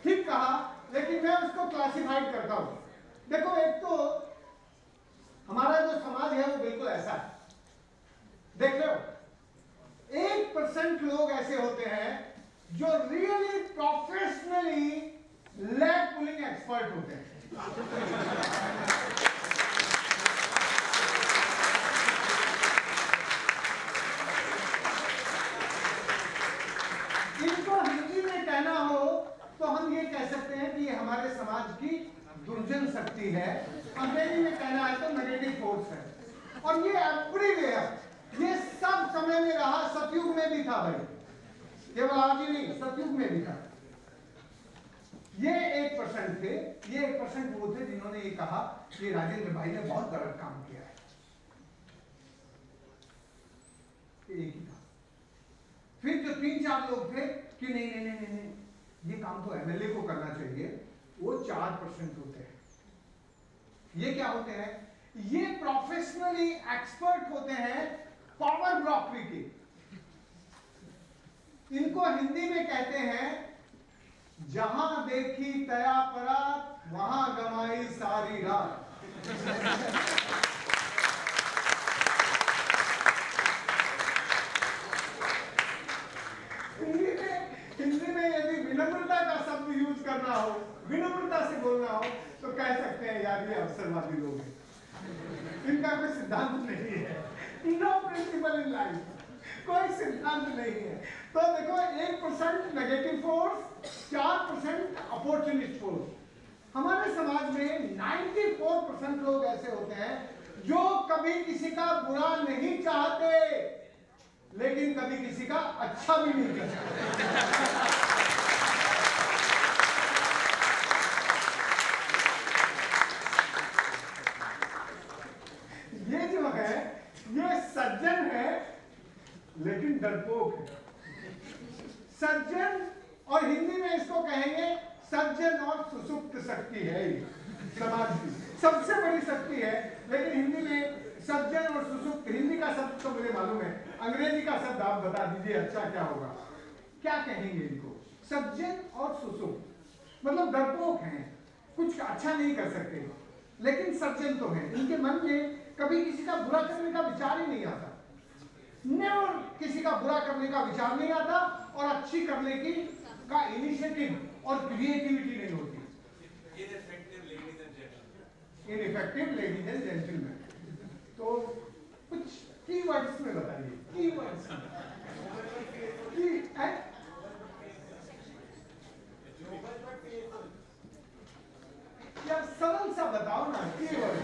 ठीक कहा, लेकिन मैं उसको क्लासिफाइड करता हूं। देखो, एक तो हमारा जो समाज है वो बिल्कुल ऐसा है, देख लो। 1% लोग ऐसे होते हैं जो really professionally leg pulling expert होते हैं। इनको हिंदी में कहना हो तो हम ये कह सकते हैं कि ये हमारे समाज की दुर्जन शक्ति है। अंग्रेजी में कहना है तो नेगेटिव फोर्स है। और ये एवरीवेयर, ये सब समय में रहा, सतयुग में भी था भाई, केवल आज ही नहीं, सतयुग में भी था। ये 1% थे, ये 1% वो थे जिन्होंने ये कहा कि राजेंद्र भाई ने बहुत गलत काम किया है। एक ही था। फिर जो 3-4 लोग थे कि नहीं नहीं नहीं नहीं, ये काम तो एमएलए को करना चाहिए, वो 4% होते हैं। ये क्या होते हैं? ये प्रोफेशनली एक्सपर्ट होते हैं पावर ब्रोकरी के। इनको हिंदी में कहते हैं जहां देखी तया परात, वहां गमाई सारी रात। हिंदी में यदि विनम्रता का शब्द यूज करना हो, विनम्रता से बोलना हो, तो कह सकते हैं यार ये अवसरवादी लोग हैं, इनका कोई सिद्धांत नहीं है। नो प्रिंसिपल इन लाइफ, कोई सिद्धांत नहीं है। तो देखो 1% नेगेटिव फोर्स, 4% अपॉर्चुनिस्ट फोर्स। हमारे समाज में 94% लोग ऐसे होते हैं जो कभी किसी का बुरा नहीं चाहते, लेकिन कभी किसी का अच्छा भी नहीं करते। ये जो है ये सज्जन है लेकिन डरपोक है। सज्जन, और हिंदी में इसको कहेंगे सज्जन और सुसुप्त शक्ति है। ये समाज की सबसे बड़ी शक्ति है, लेकिन हिंदी में सज्जन और सुसुप्त, हिंदी का शब्द तो मुझे मालूम है, अंग्रेजी का शब्द आप बता दीजिए अच्छा क्या होगा, क्या कहेंगे इनको? सज्जन और सुसुप्त मतलब डरपोक हैं, कुछ अच्छा नहीं कर सकते, लेकिन सज्जन तो हैं। इनके मन में कभी किसी का बुरा करने का विचार ही नहीं आता, नेवर किसी का बुरा करने का विचार नहीं आता, और अच्छी करने की का इनिशिएटिव और क्रिएटिविटी नहीं होती। Ineffective ladies and gentleman. तो कुछ कीवर्ड्स में बताइए, कीवर्ड्स की है? यार सरल सा बताओ ना कीवर्ड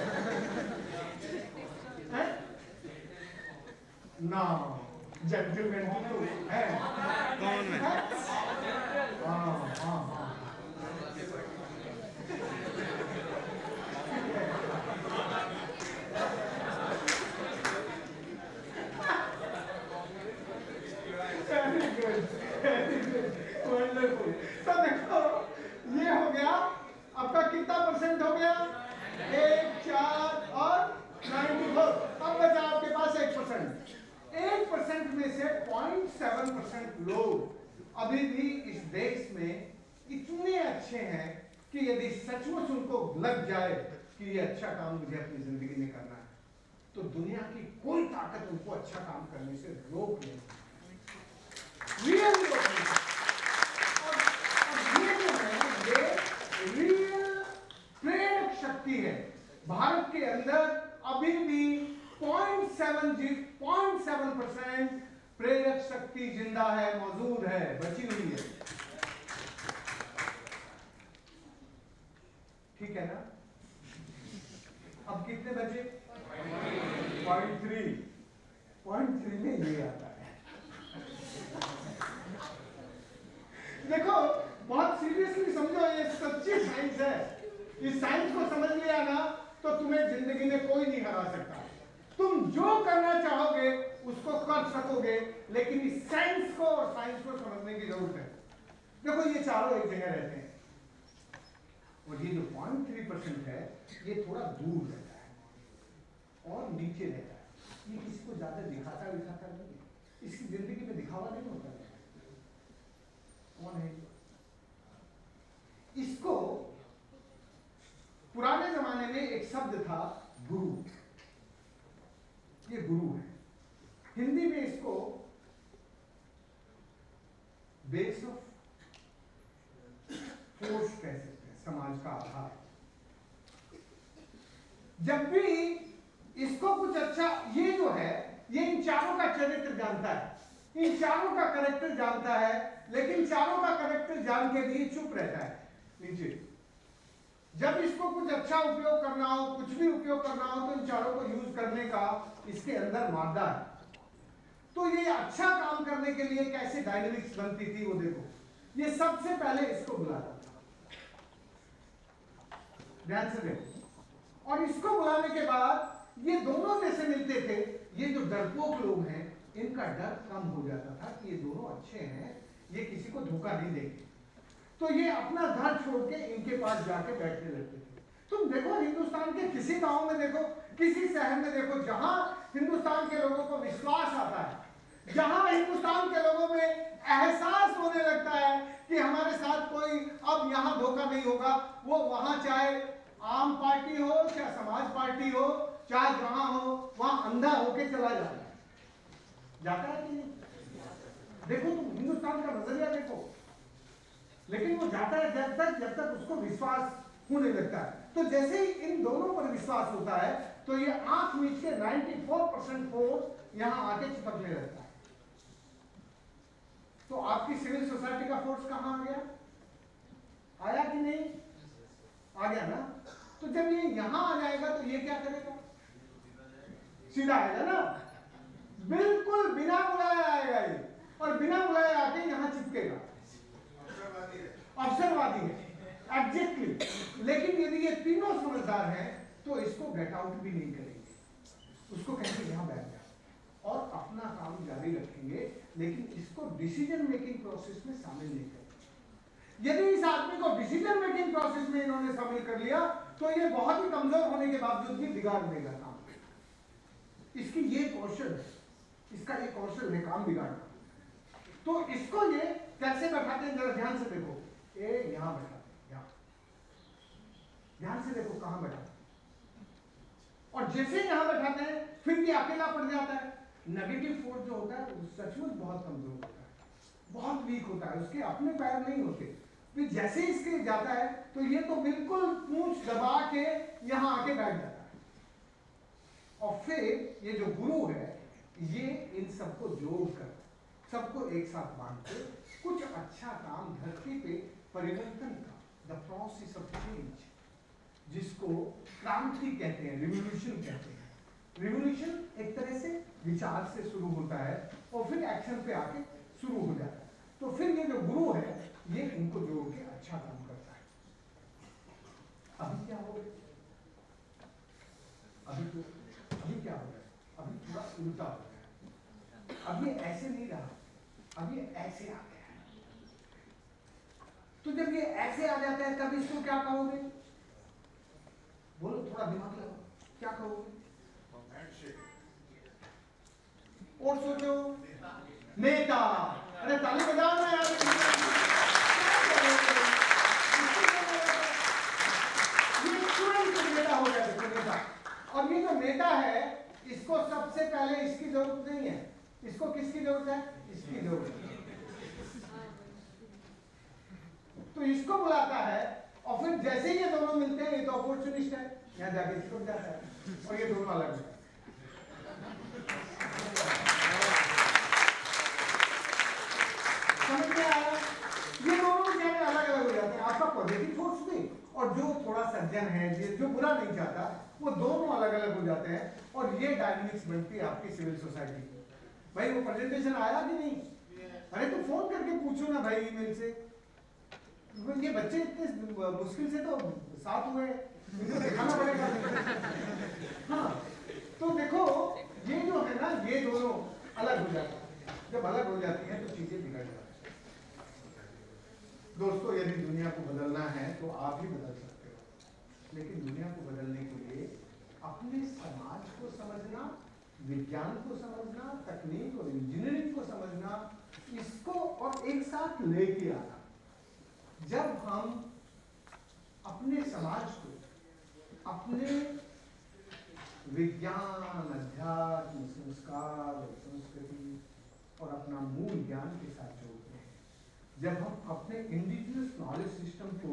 है ना। जेंटलमैन तो है कौन है? हाँ हाँ हाँ वंडरफुल। तो देखो ये हो गया आपका, कितना परसेंट हो गया? 1, 4 और 94। अब बचा आपके पास 1%। 1% में से 0.7% लोग अभी भी इस देश में इतने अच्छे हैं कि यदि सचमुच उनको लग जाए कि ये अच्छा काम मुझे अपनी जिंदगी में करना है, तो दुनिया की कोई ताकत उनको अच्छा काम करने से रोक नहीं सकती। रियल रियल प्रेरक शक्ति है। भारत के अंदर अभी भी 0.7% प्रेरक शक्ति जिंदा है, मौजूद है, बची हुई है। ठीक है ना? अब कितने बचे? 0.3 में ये आता है। देखो बहुत सीरियसली समझो, ये सच्ची साइंस है। इस साइंस को समझ लिया ना तो तुम्हें जिंदगी में कोई नहीं हरा सकता। तुम जो करना चाहोगे उसको कर सकोगे, लेकिन इस साइंस को और साइंस को समझने की जरूरत है। देखो ये चारों एक जगह रहते हैं, और ये जो 0.3% है ये थोड़ा दूर रहता है और नीचे रहता है। ये किसी को ज्यादा दिखाता नहीं है, इसकी जिंदगी में दिखावा नहीं होता है। कौन है? इसको पुराने जमाने में एक शब्द था गुरु। ये गुरु है। हिंदी में इसको बेस ऑफ फोर्स कह सकते हैं, समाज का आधार। जब भी इसको कुछ अच्छा, ये जो है ये इन चारों का चरित्र जानता है, इन चारों का कैरेक्टर जानता है, लेकिन चारों का कैरेक्टर जान के भी चुप रहता है नीचे। जब इसको कुछ अच्छा उपयोग करना हो, कुछ भी उपयोग करना हो, तो इन चारों को यूज करने का इसके अंदर मादा है। तो ये अच्छा काम करने के लिए कैसे डायनेमिक्स बनती थी वो देखो। ये सबसे पहले इसको बुलाता था, ध्यान से देखो, और इसको बुलाने के बाद ये दोनों जैसे मिलते थे, ये जो डरपोक लोग हैं इनका डर कम हो जाता था कि ये दोनों अच्छे हैं, ये किसी को धोखा नहीं देंगे, तो ये अपना घर छोड़ के इनके पास जाके बैठने लगते थे। तुम देखो हिंदुस्तान के किसी गांव में देखो, किसी शहर में देखो, जहां हिंदुस्तान के लोगों को विश्वास आता है, जहां हिंदुस्तान के लोगों में एहसास होने लगता है कि हमारे साथ कोई अब यहां धोखा नहीं होगा, वो वहां चाहे आम पार्टी हो, चाहे समाज पार्टी हो, चाहे जहां हो, वहां अंधा होके चला जाता है कि नहीं? देखो तुम हिंदुस्तान का नजरिया देखो, लेकिन वो जाता है जब तक उसको विश्वास होने लगता है। तो जैसे ही इन दोनों पर विश्वास होता है तो ये आंख मीच के 94% फोर्स यहां आके चिपकने लगता है। तो आपकी सिविल सोसाइटी का फोर्स कहां आ गया? आया कि नहीं? आ गया ना? तो जब ये यहां आ जाएगा तो ये क्या करेगा? सीधा आएगा ना, बिल्कुल बिना बुलाए आएगा ये, और बिना बुलाए आके यहां चिपकेगा। अवसरवादी है एग्जैक्टली। लेकिन यदि ये तीनों समझदार हैं तो इसको गेट आउट भी नहीं करेंगे, उसको कहेंगे यहां बैठ जाओ और अपना काम जारी रखेंगे, लेकिन इसको डिसीजन मेकिंग प्रोसेस में शामिल नहीं करेंगे। यदि इस आदमी को डिसीजन मेकिंग प्रोसेस में इन्होंने शामिल कर लिया तो ये बहुत ही कमजोर होने के बावजूद भी बिगाड़ देगा काम। इसकी ये कौशल है, इसका ये कौशल है काम बिगाड़ना। तो इसको ये कैसे बैठाते हैं जरा ध्यान से देखो, ये यहां बैठाते हैं, यहां ध्यान से देखो कहां बैठाते हैं, और जैसे यहां बैठाते हैं फिर ये अकेला पड़ जाता है। नेगेटिव फोर्स जो होता है वो सचमुच बहुत कमजोर होता है, बहुत वीक होता है, उसके अपने पैर नहीं होते। फिर जैसे इसके जाता है तो ये तो बिल्कुल पूंछ दबा के यहां आके बैठ जाता है, और फिर ये जो गुरु है ये इन सबको जोड़कर, सबको एक साथ बांध के कुछ अच्छा काम धरती पे परिवर्तन का, द प्रोसेस ऑफ चेंज, जिसको क्रांति कहते हैं, रिवोल्यूशन कहते हैं। रिवोल्यूशन एक तरह से विचार से शुरू होता है और फिर एक्शन पे आके शुरू हो जाता है। तो फिर ये जो गुरु है ये इनको जोड़ के अच्छा काम करता है। अभी क्या हो गया? अभी क्या हो गया? अभी थोड़ा उल्टा हो गया। अब ये ऐसे नहीं रहा, अब ये ऐसे आ गया है। तो जब ये ऐसे आ जाता है तब इसको क्या कहोगे? बोलो, थोड़ा दिमाग लगाओ, क्या कहोगे? और सोचो, नेता। अरे ताली बजाओ ना यार। ये तुरंत नेता हो गया, देखो नेता। और ये जो नेता है इसको सबसे पहले इसकी जरूरत नहीं है, इसको किसकी जरूरत है? इसकी जरूरत है। तो इसको बुलाता है और फिर जैसे ही ये दोनों मिलते हैं, ये तो अपॉर्चुनिस्ट है, यहाँ जाके चिपक जाता है और ये दोनों अलग है। समझ में आया? ये दोनों जगह अलग अलग हो जाते हैं, आपका पॉजिटिव फोर्स भी, और जो थोड़ा सज्जन है, जो बुरा नहीं चाहता, वो दोनों अलग अलग हो जाते हैं, और ये डायनेमिक्स बनती है आपकी सिविल सोसाइटी की। भाई वो प्रेजेंटेशन आया कि नहीं? अरे तो फोन करके पूछो ना भाई, ईमेल से। ये बच्चे इतने मुश्किल से तो साथ हुए, इनको दिखाना पड़ेगा। हाँ, तो देखो ये जो है ना, ये दोनों अलग हो जाते हैं। जब अलग हो जाती हैं तो चीजें बिगड़ जाती हैं। दोस्तों, यदि दुनिया को बदलना है तो आप ही बदल सकते हो, लेकिन दुनिया को बदलने के लिए अपने समाज को समझना, विज्ञान को समझना, तकनीक और इंजीनियरिंग को समझना, इसको और एक साथ लेके आना। जब हम अपने समाज को अपने विज्ञान, अध्यात्म, संस्कार और संस्कृति और अपना मूल ज्ञान के साथ जोड़ते हैं, जब हम अपने इंडिजिनस नॉलेज सिस्टम को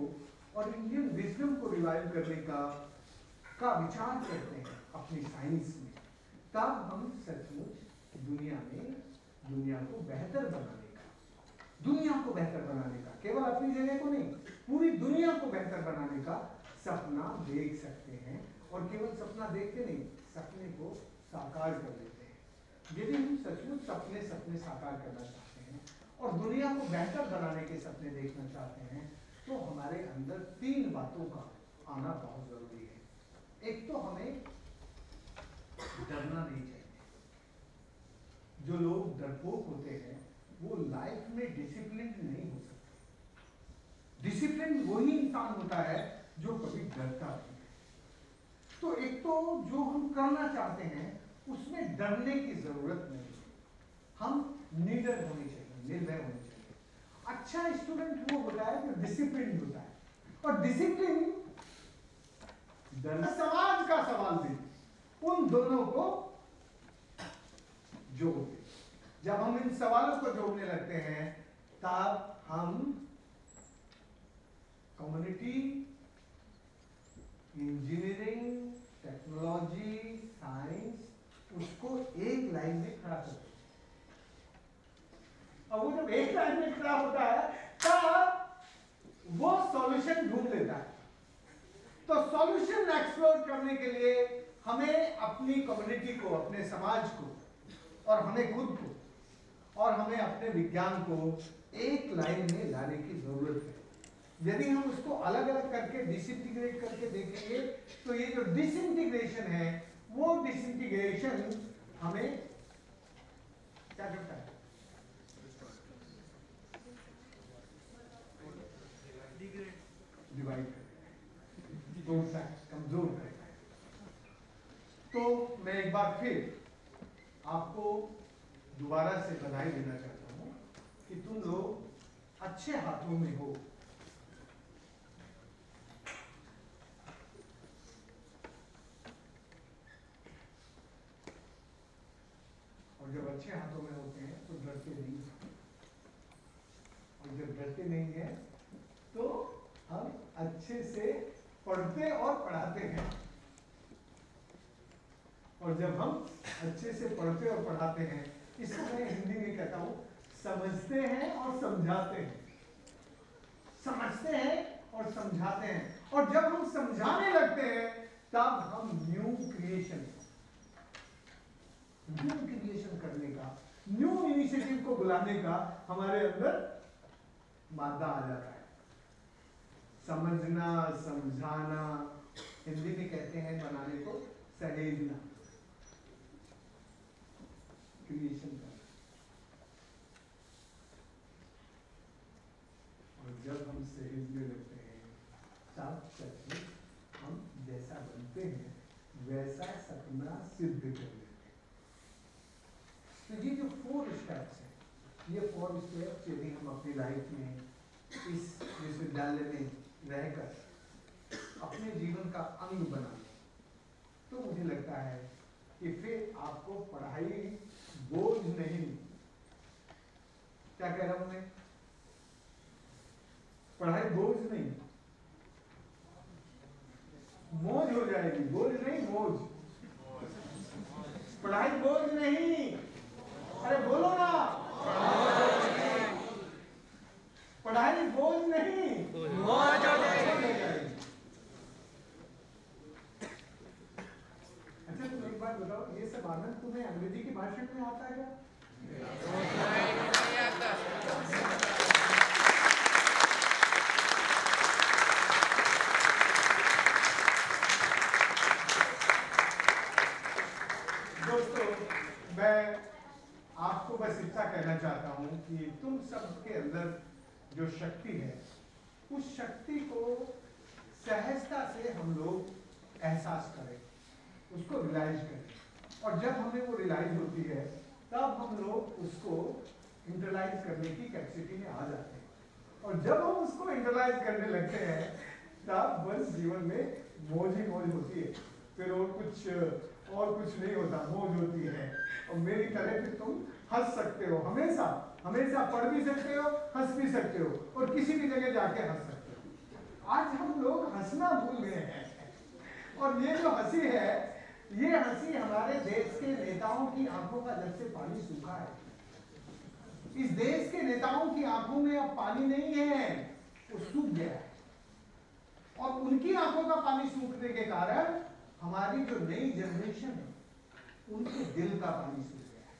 और इंडियन विजडम को रिवाइव करने का विचार करते हैं अपनी साइंस में, तब हम सचमुच दुनिया को बेहतर बनाने का, केवल अपनी जगह को नहीं, पूरी दुनिया को बेहतर बनाने का सपना देख सकते हैं। और केवल सपना देखते नहीं, सपने को साकार कर लेते हैं। यदि हम सचमुच अपने सपने साकार करना चाहते हैं और दुनिया को बेहतर बनाने के सपने देखना चाहते हैं तो हमारे अंदर 3 बातों का आना बहुत जरूरी है। एक तो हमें डरना नहीं चाहिए। जो लोग डरपोक होते हैं वो लाइफ में डिसिप्लिन नहीं हो सकते। डिसिप्लिन वही इंसान होता है जो कभी डरता नहीं है। तो एक तो जो हम करना चाहते हैं उसमें डरने की जरूरत नहीं है। हम निडर होने चाहिए, निर्भय होने चाहिए। अच्छा स्टूडेंट वो होता है जो डिसिप्लिन होता है और डिसिप्लिन समाज का सवाल भी उन दोनों को जोड़ते। जब हम इन सवालों को जोड़ने लगते हैं तब हम कम्युनिटी, इंजीनियरिंग, टेक्नोलॉजी, साइंस उसको एक लाइन में खड़ा करते हैं। और वो जब एक लाइन में खड़ा होता है तब वो सॉल्यूशन ढूंढ लेता है। तो सॉल्यूशन एक्सप्लोर करने के लिए हमें अपनी कम्युनिटी को, अपने समाज को और हमें खुद को और हमें अपने विज्ञान को एक लाइन में लाने की जरूरत है। यदि हम उसको अलग अलग करके डिसइंटीग्रेट करके देखेंगे तो ये जो डिसइंटीग्रेशन है वो डिसइंटीग्रेशन हमें क्या करता है? डिवाइड करता है, तोड़ता है, कमजोर करता है। तो मैं एक बार फिर आपको दोबारा से बधाई देना चाहता हूं कि तुम लोग अच्छे हाथों में हो। और जब अच्छे हाथों में होते हैं तो डरते नहीं हैं। और जब डरते नहीं हैं तो हम अच्छे से पढ़ते और पढ़ाते हैं। और जब हम अच्छे से पढ़ते और पढ़ाते हैं, इसको मैं हिंदी में कहता हूं समझते हैं और समझाते हैं। समझते हैं और समझाते हैं। और जब हम समझाने लगते हैं तब हम न्यू क्रिएशन करने का, न्यू इनिशिएटिव को बुलाने का हमारे अंदर मादा आ जाता है। समझना, समझाना, हिंदी में कहते हैं बनाने को सहेजना, क्रिएशन करना। और जब हम सहेजने लगते हैं तब सचमुच हम जैसा बनते हैं वैसा सपना सिद्ध कर लेते हैं। तो ये जो 4 स्टेप्स हैं, ये 4 स्टेप्स यदि हम अपनी लाइफ में इस विश्वविद्यालय में रहकर अपने जीवन का अंग बना लें तो मुझे लगता है कि फिर आपको पढ़ाई बोझ नहीं, क्या कह रहा हूं मैं, पढ़ाई बोझ नहीं, मौज हो जाएगी। बोझ नहीं, मौज। पढ़ाई बोझ नहीं, अरे बोलो ना, पढ़ाई बोझ नहीं, मौज हो जाएगी। अच्छा तुम एक बात बताओ, ये सब आनंद तुम्हें अंग्रेजी के भाषण में आता है क्या? नहीं आता। दोस्तों मैं आपको बस इतना कहना चाहता हूं कि तुम सबके अंदर जो शक्ति है उस शक्ति को सहजता से हम लोग एहसास करें, उसको रियलाइज करें। और जब हमें वो रियलाइज होती है तब हम लोग उसको इंटरलाइज करने की कैपेसिटी में आ जाते हैं। और जब हम उसको इंटरलाइज करने लगते हैं तब बस जीवन में मौज ही मौज होती है, फिर और कुछ नहीं होता, मौज होती है। और मेरी तरह फिर तुम हंस सकते हो, हमेशा हमेशा पढ़ भी सकते हो, हंस भी सकते हो और किसी भी जगह जाके हंस सकते हो। आज हम लोग हंसना भूल गए हैं और ये जो हंसी है, ये हंसी हमारे देश के नेताओं की आंखों का जब से पानी सूखा है। इस देश के नेताओं की आंखों में अब पानी नहीं है, वो सूख गया है। और उनकी आंखों का पानी सूखने के कारण हमारी जो नई जनरेशन है उनके दिल का पानी सूख गया है।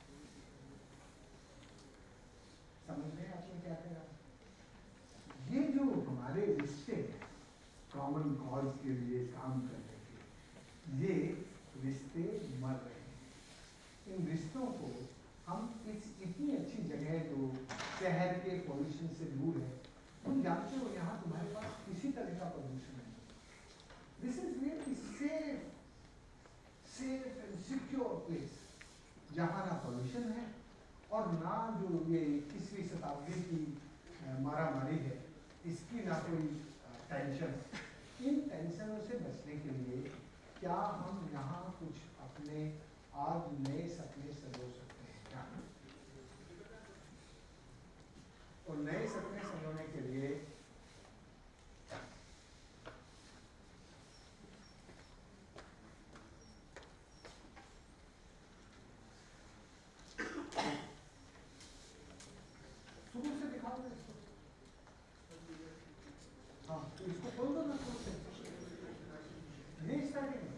समझ रहे हैं आपने क्या कहा? ये जो हमारे रिश्ते हैं कॉमन कॉज के लिए काम करने के, ये रिश्ते मर रहे हैं। इन रिश्तों को हम इतनी अच्छी जगह जो शहर के पॉल्यूशन से दूर है, तुम जानते हो यहाँ तुम्हारे पास किसी तरह का पॉल्यूशन नहीं। This is really safe and secure place, जहाँ ना पॉल्यूशन है और ना जो ये 21वीं शताब्दी की मारामारी है, इसकी ना कोई टेंशन। इन टेंशनों से बचने के लिए क्या हम यहाँ कुछ अपने आज नए सपने संजो सकते हैं क्या? और नए सपने संजोने के लिए शुरू से दिखाओ ना इसको। हाँ, तो इसको खोल दो ना शुरू से। ये स्टार्टिंग है।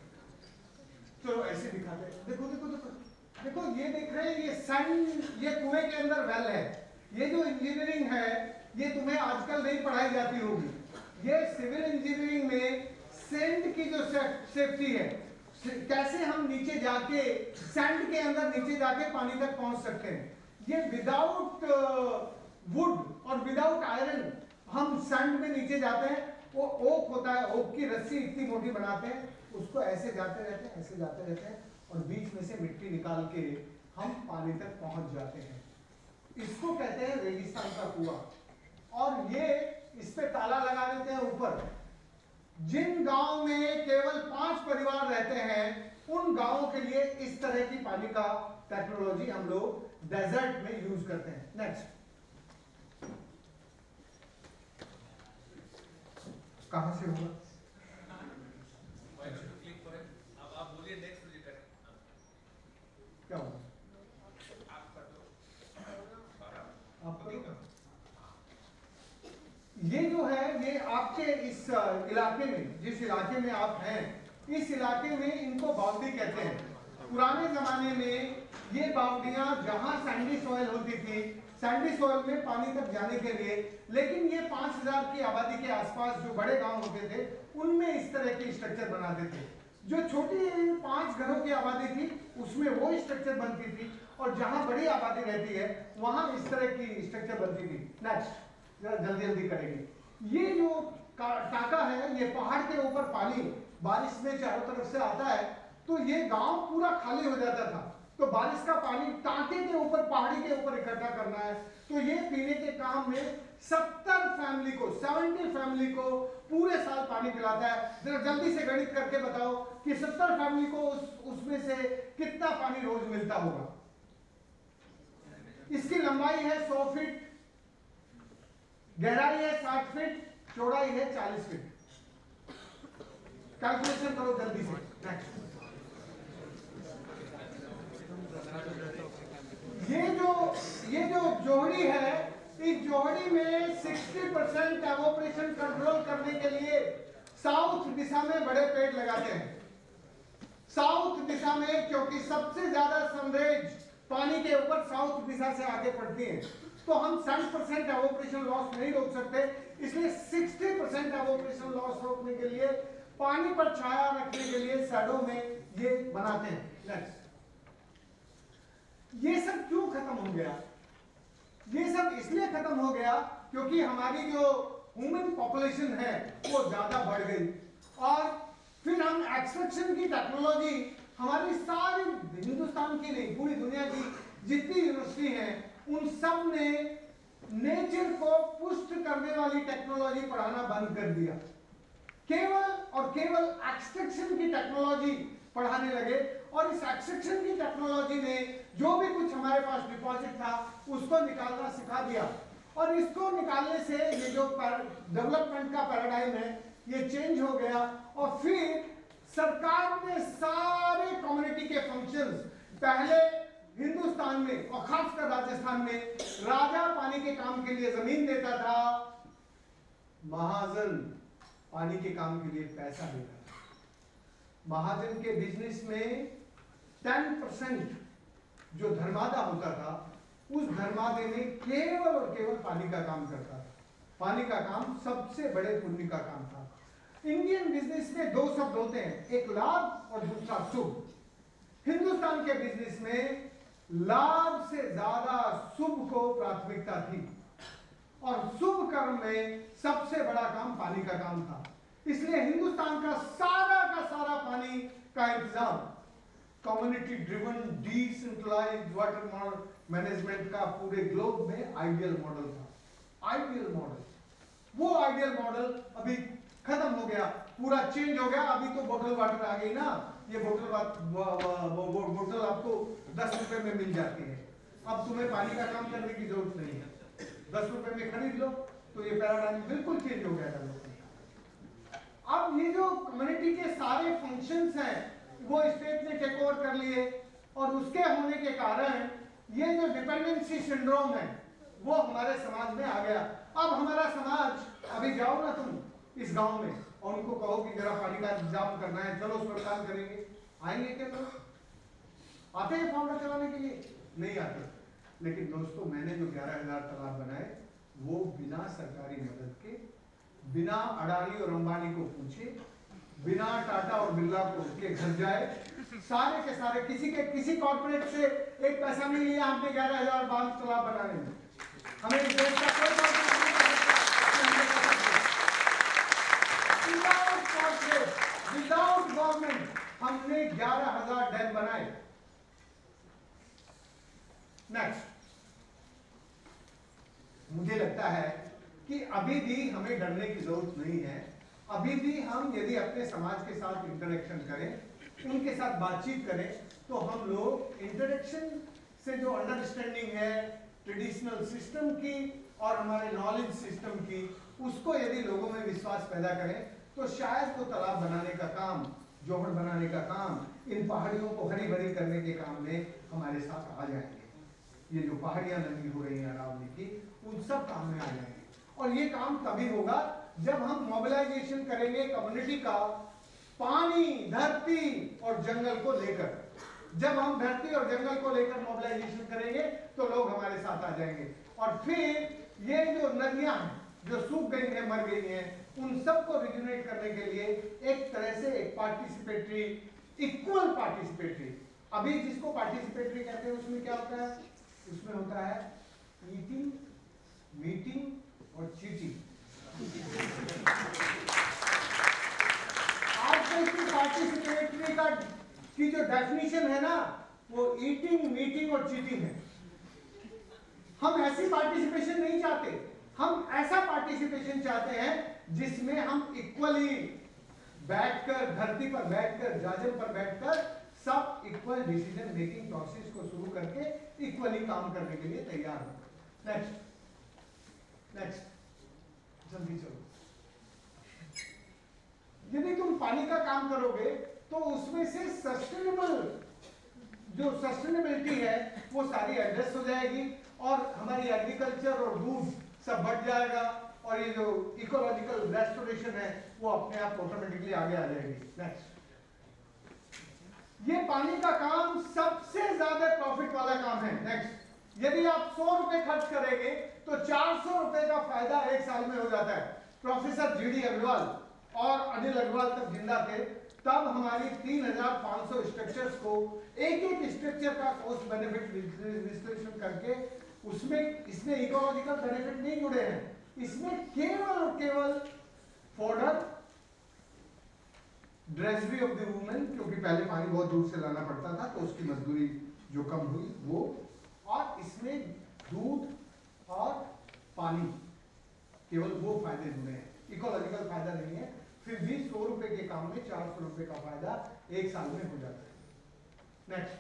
चलो ऐसे दिखाते हैं। देखो देखो देखो देखो, ये देख रहे हैं, ये सन, ये कुएं के अंदर वेल है। ये जो इंजीनियरिंग है, ये तुम्हें आजकल नहीं पढ़ाई जाती होगी। ये सिविल इंजीनियरिंग में सैंड की जो सेफ्टी है, कैसे हम नीचे जाके सैंड के अंदर नीचे जाके पानी तक पहुंच सकते हैं। ये विदाउट वुड और विदाउट आयरन हम सैंड में नीचे जाते हैं। वो ओक होता है, ओक की रस्सी इतनी मोटी बनाते हैं, उसको ऐसे जाते रहते हैं, ऐसे जाते रहते हैं और बीच में से मिट्टी निकाल के हम पानी तक पहुंच जाते हैं। इसको कहते हैं रेगिस्तान का कुआं। और ये इस पे ताला लगा देते हैं ऊपर। जिन गांव में केवल 5 परिवार रहते हैं, उन गांवों के लिए इस तरह की पानी का टेक्नोलॉजी हम लोग डेजर्ट में यूज करते हैं। नेक्स्ट, कहां से होगा? अब आप बोलिए नेक्स्ट मुझे करें। क्या होगा? आप कर दो। आप करो। ये जो है, ये आपके इस इलाके में, जिस इलाके में आप हैं, इस इलाके में इनको बाउंड्री कहते हैं। पुराने जमाने में ये बाउंड्रियां जहां सैंडी सॉइल होती थी, सैंडी सॉइल में पानी तक जाने के लिए, लेकिन ये 5000 की आबादी के आसपास जो बड़े गांव होते थे, उनमें इस तरह की स्ट्रक्चर बनाते थे। जो छोटी 5 घरों की आबादी थी, उसमें वो स्ट्रक्चर बनती थी, और जहां बड़ी आबादी रहती है वहां इस तरह की स्ट्रक्चर बनती थी। नेक्स्ट, जरा जल्दी जल्दी करेंगे। ये जो टाका है, ये पहाड़ के ऊपर पानी बारिश में चारों तरफ से आता है, तो ये गांव पूरा खाली हो जाता था। तो बारिश का पानी टाके के ऊपर, पहाड़ी के ऊपर इकट्ठा करना है, तो ये पीने के काम में 70 फैमिली को पूरे साल पानी पिलाता है। जरा जल्दी से गणित करके बताओ कि 70 फैमिली को उसमें से कितना पानी रोज मिलता होगा। इसकी लंबाई है 100 फीट, गहराई है 60 फीट, चौड़ाई है 40 फीट। कैलकुलेशन करो जल्दी से। नेक्स्ट, ये जो जोहड़ी है, इस जोहड़ी में 60% एवोपरेशन कंट्रोल करने के लिए साउथ दिशा में बड़े पेड़ लगाते हैं। साउथ दिशा में, क्योंकि सबसे ज्यादा सनरेज पानी के ऊपर साउथ दिशा से आगे पड़ती है, तो हम 60% एवोपरेशन लॉस नहीं रोक सकते, इसलिए 60% एवोपरेशन लॉस रोकने के लिए, पानी पर छाया रखने के लिए शैडो में ये बनाते हैं। नेक्स्ट, ये सब क्यों खत्म हो गया? ये सब इसलिए खत्म हो गया क्योंकि हमारी जो ह्यूमन पॉपुलेशन है वो ज्यादा बढ़ गई, और फिर हम एक्सट्रैक्शन की टेक्नोलॉजी, हमारी सारी हिंदुस्तान की नहीं, पूरी दुनिया की जितनी यूनिवर्सिटी हैं, उन सब ने नेचर को पुष्ट करने वाली टेक्नोलॉजी पढ़ाना बंद कर दिया। केवल और केवल एक्सट्रैक्शन की टेक्नोलॉजी पढ़ाने लगे, और इस एक्सट्रैक्शन की टेक्नोलॉजी ने जो भी कुछ हमारे पास डिपॉजिट था उसको निकालना सिखा दिया, और इसको निकालने से ये जो डेवलपमेंट का पैराडाइम है ये चेंज हो गया। और फिर सरकार ने सारे कम्युनिटी के फंक्शंस, पहले हिंदुस्तान में और खासकर राजस्थान में राजा पानी के काम के लिए जमीन देता था, महाजन पानी के काम के लिए पैसा देता था। महाजन के बिजनेस में 10% जो धर्मादा होता था उस धर्मादे में केवल और केवल पानी का काम करता था। पानी का काम सबसे बड़े पुण्य का काम था। इंडियन बिजनेस में दो शब्द होते हैं, एक लाभ और दूसरा शुभ। हिंदुस्तान के बिजनेस में लाभ से ज्यादा शुभ को प्राथमिकता थी और शुभ कर्म में सबसे बड़ा काम पानी का काम था। इसलिए हिंदुस्तान का सारा पानी का इंतजाम community driven decentralised water management का पूरे ग्लोब में आइडियल मॉडल था। आइडियल मॉडल, वो आइडियल मॉडल अभी खत्म हो गया, पूरा चेंज हो गया। अभी तो बोतल वाटर आ गई ना, ये बोतल आपको 10 रुपए में मिल जाती है। अब तुम्हें पानी का काम करने की जरूरत नहीं है, 10 रुपए में खरीद लो। तो ये पैराडाइम बिल्कुल चेंज हो गया था। अब ये जो कम्युनिटी के सारे फंक्शंस हैं वो स्टेट ने टेक ओवर कर लिए और उसके होने के कारण ये जो डिपेंडेंसी सिंड्रोम है वो हमारे समाज में आ गया। अब हमारा समाज, अभी जाओ ना तुम इस गांव में और उनको कहो कि जरा पानी का इंतजाम करना है, चलो उस पर काम करेंगे, आएंगे क्या लोग? आते हैं फाउंडर चलाने के लिए? नहीं आते। लेकिन दोस्तों, मैंने जो 11,000 तालाब बनाए वो बिना सरकारी मदद के, बिना अडानी और अंबानी को पूछे, बिना टाटा और बिरला को के घर जाए, सारे के सारे किसी कॉर्पोरेट से एक पैसा नहीं लिया हमने 11,000 बांध तालाब बनाने में। हमें इस देश का कोई विदाउट गवर्नमेंट हमने 11,000 डैम बनाए। नेक्स्ट, मुझे लगता है कि अभी भी हमें डरने की जरूरत नहीं है। अभी भी हम यदि अपने समाज के साथ इंटरेक्शन करें, उनके साथ बातचीत करें, तो हम लोग इंटरेक्शन से जो अंडरस्टैंडिंग है ट्रेडिशनल सिस्टम की और हमारे नॉलेज सिस्टम की, उसको यदि लोगों में विश्वास पैदा करें तो शायद वो तालाब बनाने का काम, जोहड़ बनाने का काम, इन पहाड़ियों को हरी भरी करने के काम में हमारे साथ आ जाएंगे। ये जो पहाड़ियां नंगी हो रही हैं अरावली की, उन सब काम में आ जाएंगे। और ये काम तभी होगा जब हम मोबिलाइजेशन करेंगे कम्युनिटी का पानी, धरती और जंगल को लेकर। जब हम धरती और जंगल को लेकर मोबिलाइजेशन करेंगे तो लोग हमारे साथ आ जाएंगे। और फिर ये जो नदियां हैं जो सूख गई हैं, मर गई हैं, उन सबको रिजुनेट करने के लिए एक तरह से एक पार्टिसिपेटरी, इक्वल पार्टिसिपेटरी, अभी जिसको पार्टिसिपेटरी कहते हैं उसमें क्या होता है? उसमें होता है ईटिंग, मीटिंग और चीटिंग। आजकल की पार्टिसिपेटरी का की जो डेफिनेशन है ना, वो ईटिंग, मीटिंग और चीटिंग है। हम ऐसी पार्टिसिपेशन नहीं चाहते, हम ऐसा पार्टिसिपेशन चाहते हैं जिसमें हम इक्वली बैठकर, धरती पर बैठकर, जाजम पर बैठकर सब इक्वल डिसीजन मेकिंग प्रोसेस को शुरू करके इक्वली काम करने के लिए तैयार हो। नेक्स्ट, जल्दी चलो। यदि तुम पानी का काम करोगे तो उसमें से सस्टेनेबिलिटी है वो सारी एड्रेस हो जाएगी और हमारी एग्रीकल्चर और दूध सब बढ़ जाएगा और ये जो इकोलॉजिकल रेस्टोरेशन है वो अपने आप ऑटोमेटिकली आगे आ जाएगी। नेक्स्ट, ये पानी का काम सबसे ज्यादा प्रॉफिट वाला काम है। नेक्स्ट, यदि आप 100 रुपए खर्च करेंगे तो 400 रुपए का फायदा एक साल में हो जाता है। प्रोफेसर जीडी अग्रवाल और अनिल अग्रवाल तब जिंदा थे, तब हमारी 3,500 स्ट्रक्चर्स को एक स्ट्रक्चर का कॉस्ट बेनिफिट विश्लेषण करके इसमें इकोलॉजिकल बेनिफिट नहीं जुड़े हैं, इसमें केवल और केवल फॉर्डर, ड्रेसरी ऑफ द वुमेन, क्योंकि पहले पानी बहुत दूर से लाना पड़ता था तो उसकी मजदूरी जो कम हुई वो, और इसमें दूध और पानी, केवल वो फायदे जुड़े हैं, इकोलॉजिकल फायदा नहीं है। फिर भी 100 रुपए के काम में 400 रुपए का फायदा एक साल में हो जाता है। नेक्स्ट,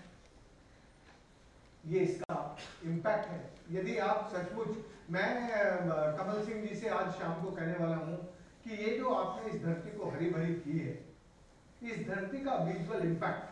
ये इसका इम्पैक्ट है। यदि आप सचमुच, मैं कमल सिंह जी से आज शाम को कहने वाला हूं कि ये जो आपने इस धरती को हरी भरी की है, इस धरती का विजुअल इम्पैक्ट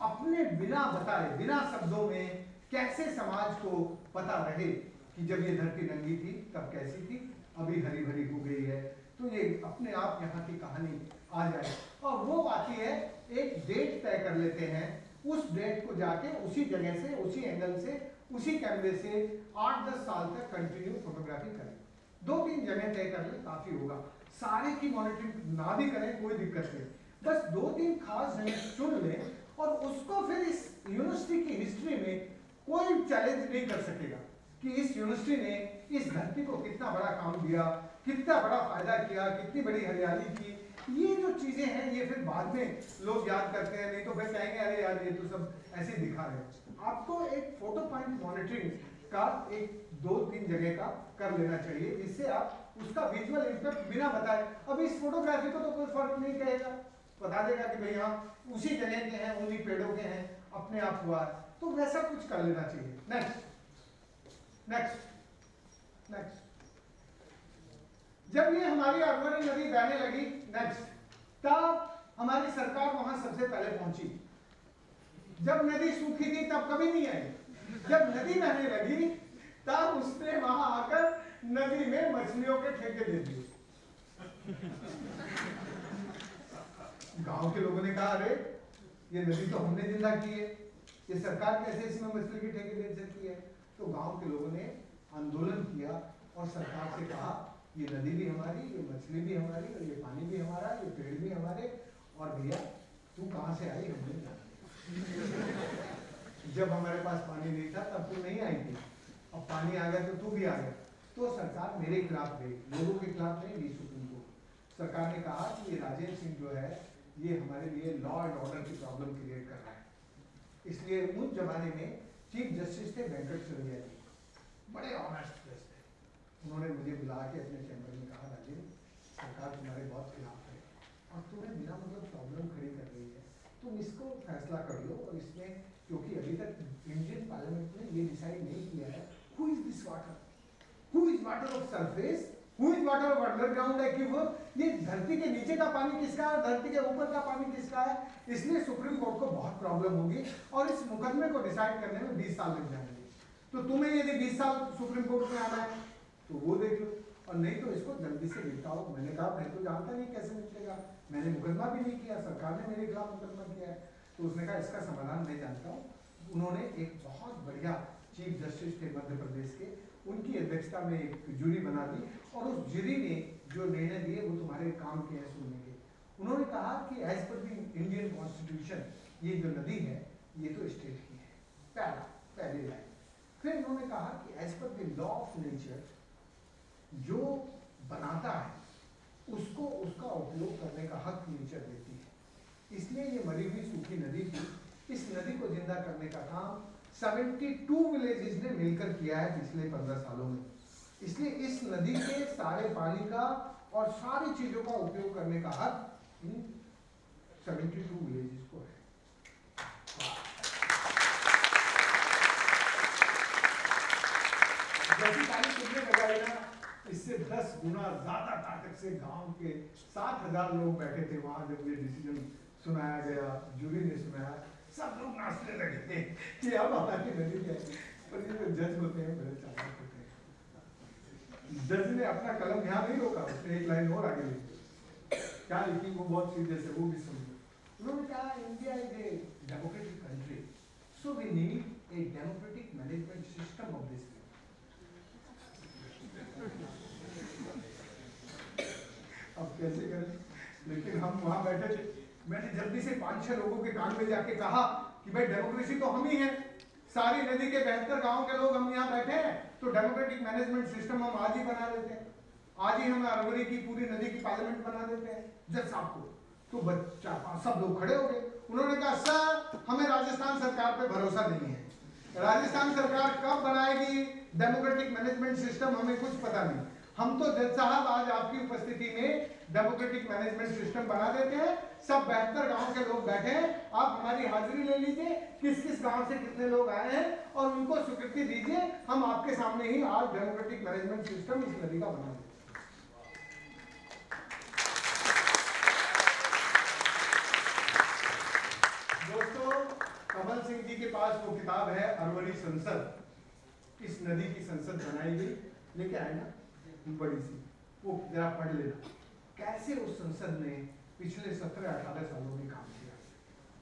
अपने बिना बताए, बिना शब्दों में कैसे समाज को पता रहे कि जब ये धरती नंगी थी तब कैसी थी, अभी हरी भरी हो गई है, तो ये अपने आप यहाँ की कहानी आ जाए। और वो आती है, एक डेट तय कर लेते हैं, उस डेट को जाके उसी जगह से, उसी एंगल से उसी कैमरे से 8-10 साल तक कंटिन्यू फोटोग्राफी करें। 2-3 जगह तय कर लें, काफी होगा। सारे की मॉनिटरिंग ना भी करें, कोई दिक्कत नहीं, बस 2-3 खास जगह चुन लें और उसको फिर इस यूनिवर्सिटी की हिस्ट्री में कोई चैलेंज नहीं कर सकेगा कि इस यूनिवर्सिटी ने इस धरती को कितना बड़ा काम दिया, कितना बड़ा फायदा किया, कितनी बड़ी हरियाली की। ये जो चीजें हैं ये फिर बाद में लोग याद करते हैं, नहीं तो फिर कहेंगे अरे यार ये तो सब ऐसे ही दिखा रहे हैं। आपको एक फोटो पॉइंट मॉनिटरिंग का एक 2-3 जगह का कर लेना चाहिए, जिससे आप उसका विजुअल इम्पैक्ट बिना बताए, अब इस फोटोग्राफी को तो कोई फर्क नहीं करेगा, बता देगा कि भाई हाँ उसी जगह के हैं, उन्हीं पेड़ों के हैं, अपने आप हुआ है, तो वैसा कुछ कर लेना चाहिए। Next next next. जब ये हमारी अरवरी नदी बहने लगी, नेक्स्ट, तब हमारी सरकार वहां सबसे पहले पहुंची। जब नदी सूखी थी तब कभी नहीं आई, जब नदी बहने लगी तब उसने वहां आकर नदी में मछलियों के ठेके दे दिए। गांव के लोगों ने कहा अरे ये नदी तो हमने जिंदा की है, ये सरकार कैसे इसमें मछली के ठेके दे सकती है। तो गांव के लोगों ने आंदोलन किया और सरकार से कहा ये नदी भी हमारी, ये मछली भी हमारी, और ये पानी भी हमारा, ये पेड़ भी हमारे, और भैया तू कहां से आई हमने जाना। जब हमारे पास पानी नहीं था तब तू नहीं आई थी, अब पानी आ गया तो तू भी आ गया। तो सरकार मेरे खिलाफ गई, लोगों के खिलाफ नहीं गई सुप्रीम कोर्ट। सरकार ने कहा कि ये राजेंद्र सिंह जो है ये हमारे लिए लॉ एंड ऑर्डर की प्रॉब्लम क्रिएट कर रहा है। इसलिए उस जमाने में चीफ जस्टिस थे वेंकट सरवैया जी, बड़े ऑनेस्ट जज थे। उन्होंने मुझे बुला के अपने चैम्बर में कहा राजेंद्र सरकार तुम्हारे बहुत खिलाफ है और तुम्हें बिना मतलब प्रॉब्लम खड़ी कर रही है, तुम इसको फैसला कर लो। और इसमें क्योंकि अभी तक इंडियन पार्लियामेंट ने ये डिसाइड नहीं किया है who is this water, who is water of surface, who is water of underground aquifer, ये धरती के नीचे का पानी किसका है, धरती के ऊपर का पानी किसका है। इसलिए सुप्रीम कोर्ट को बहुत प्रॉब्लम होगी और इस मुकदमे को डिसाइड करने में 20 साल लग जाएंगे। तो तुम्हें यदि 20 साल सुप्रीम कोर्ट में आना है तो वो देख लो, और नहीं तो इसको जल्दी से निपटाओ। मैंने कहा मैं तो जानता नहीं कैसे निपटेगा, मैंने मुकदमा भी नहीं किया, सरकार ने मेरे खिलाफ मुकदमा किया है। तो उसने कहा इसका समाधान मैं जानता हूँ। उन्होंने एक बहुत बढ़िया चीफ जस्टिस थे मध्य प्रदेश के, उनकी अध्यक्षता में एक जूरी बना दी और उस जूरी ने जो निर्णय दिए वो तुम्हारे काम के हैं सुनने के। उन्होंने कहा कि as per the Indian constitution ये जो नदी है ये तो स्टेट की है, पहली लाइन। फिर उन्होंने कहा कि as per the law of nature जो बनाता है उसको उसका उपयोग करने का हक नेचर देती है। इसलिए ये मरी हुई सूखी नदी थी, इस नदी को जिंदा करने का काम 72 विलेजेस ने मिलकर किया है पिछले 15 सालों में। इसलिए इस नदी के सारे पानी का और सारी चीजों का उपयोग करने का हक 72 विलेजेस को है। जैसी तारीख तुमने लगाई ना, इससे 10 गुना ज्यादा ताकत से गांव के 7,000 लोग बैठे थे वहां जब ये डिसीजन सुनाया गया, जूरी ने सुनाया, सब लोग नाचने लगे थे कि अब हालांकि नदी है। पर ये जो जज होते हैं बड़े चालाक होते हैं। जज ने अपना कलम यहाँ नहीं रोका, उसने एक लाइन और आगे लिखी, क्या लिखी वो बहुत सीरियस है, वो भी समझो। उन्होंने कहा India is a democratic country, so we need a democratic management system of this. अब कैसे करें, लेकिन हम वहां बैठे थे, मैंने जल्दी से 5-6 लोगों के कान में जाके कहा कि भाई डेमोक्रेसी तो हम ही हैं, सारी नदी के 72 गांव के लोग हम यहाँ बैठे हैं, तो डेमोक्रेटिक मैनेजमेंट सिस्टम हम आज ही बना लेते हैं, आज ही हम अरवरी की पूरी नदी की पार्लियामेंट बना देते हैं जज साहब को। तो बच्चा सब लोग खड़े हो गए। उन्होंने कहा सर हमें राजस्थान सरकार पे भरोसा नहीं है, राजस्थान सरकार कब बनाएगी डेमोक्रेटिक मैनेजमेंट सिस्टम हमें कुछ पता नहीं, हम तो जज साहब आज आपकी उपस्थिति में डेमोक्रेटिक मैनेजमेंट सिस्टम बना देते हैं। सब 72 गांव के लोग बैठे हैं, आप हमारी हाजिरी ले लीजिए, किस किस गांव से कितने लोग आए हैं और उनको स्वीकृति दीजिए, हम आपके सामने ही आज डेमोक्रेटिक मैनेजमेंट सिस्टम इस नदी का बना देते हैं। दोस्तों कमल सिंह जी के पास वो किताब है अरवरी संसद, इस नदी की संसद बनाई गई, लेके आए ना बड़ी सी, वो जरा पढ़ लेना कैसे उस संसद ने पिछले 17-18 सालों में काम किया।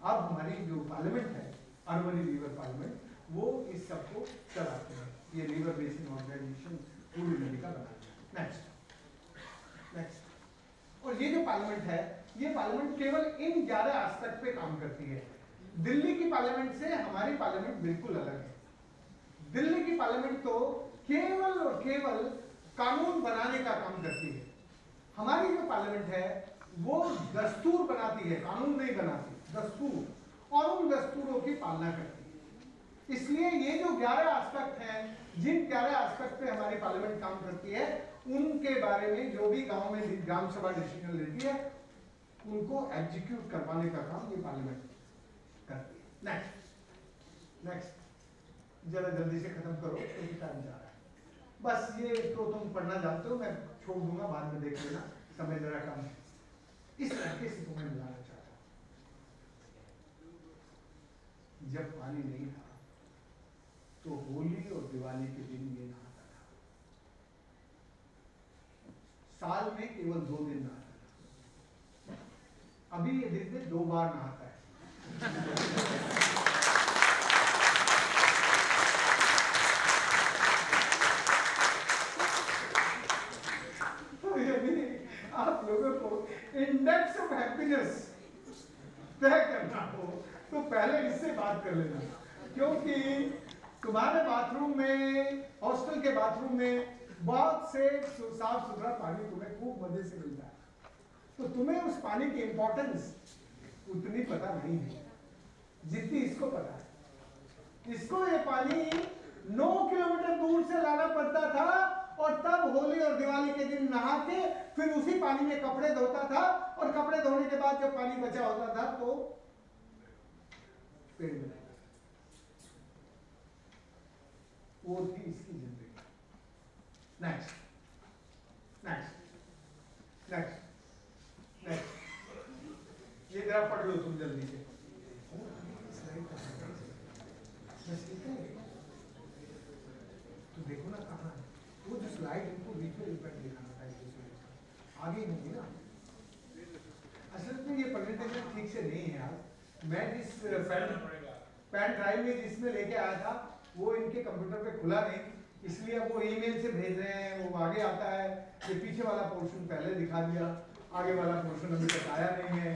अब हमारी जो पार्लियामेंट है अरवरी रिवर पार्लियामेंट, वो इस सबको चलाते हैं। ये रिवर बेसिन ऑर्गेनाइजेशन पूरी अमेरिका बना दिया। नेक्स्ट। और ये जो पार्लियामेंट है, ये पार्लियामेंट केवल इन 11 एस्पेक्ट पे काम करती है। दिल्ली की पार्लियामेंट से हमारी पार्लियामेंट बिल्कुल अलग है। दिल्ली की पार्लियामेंट तो केवल और केवल कानून बनाने का काम करती है। हमारी जो पार्लियामेंट है वो दस्तूर बनाती है, कानून नहीं बनाती, दस्तूर, और उन दस्तूरों की पालना करती है। इसलिए ये जो 11 एस्पेक्ट हैं, जिन 11 एस्पेक्ट पे हमारी पार्लियामेंट काम करती है, उनके बारे में जो भी गांव में ग्राम सभा डिसीजन लेती है, उनको एग्जीक्यूट करवाने का काम ये पार्लियामेंट करती है। नेक्स्ट, जरा जल्दी से खत्म करो क्योंकि टाइम जा रहा है। बस ये तो तुम पढ़ना जानते हो, मैं छोड़ दूंगा, बाद में देख लेना, समय जरा कम है। इस तरीके से तुम्हें मिलाना चाहता हूं। जब पानी नहीं था तो होली और दिवाली के दिन ये नहाता था। साल में केवल 2 दिन नहाता था। अभी ये दिन में 2 बार नहाता है। आप लोगों को इंडेक्स ऑफ हैप्पीनेस तय करना हो तो पहले इससे बात कर लेना, क्योंकि तुम्हारे बाथरूम में, हॉस्टल के बाथरूम में बहुत से साफ सुथरा पानी तुम्हें खूब मजे से मिलता है, तो तुम्हें उस पानी की इंपॉर्टेंस उतनी पता नहीं है जितनी इसको पता है। इसको ये पानी 9 किलोमीटर दूर से लाना पड़ता था, और तब होली और दिवाली के दिन नहा के फिर उसी पानी में कपड़े धोता था, और कपड़े धोने के बाद जब पानी बचा होता था तो पेड़ में लगाता था। वो थी इसकी जिंदगी। नेक्स्ट, ये जरा पढ़ लो तुम जल्दी से। तो देखो ना कहाँ है वो जो स्लाइड, इनको बीच में रिपेंट दिखाना था, आगे नहीं ना। असल में ये प्रेजेंटेशन ठीक से नहीं है यार। मैं जिस पेन ड्राइव में जिसमें लेके आया था वो इनके कंप्यूटर पे खुला नहीं, इसलिए अब वो ईमेल से भेज रहे हैं, वो आगे आता है। ये पीछे वाला पोर्शन पहले दिखा दिया, आगे वाला पोर्शन अभी तक आया नहीं है।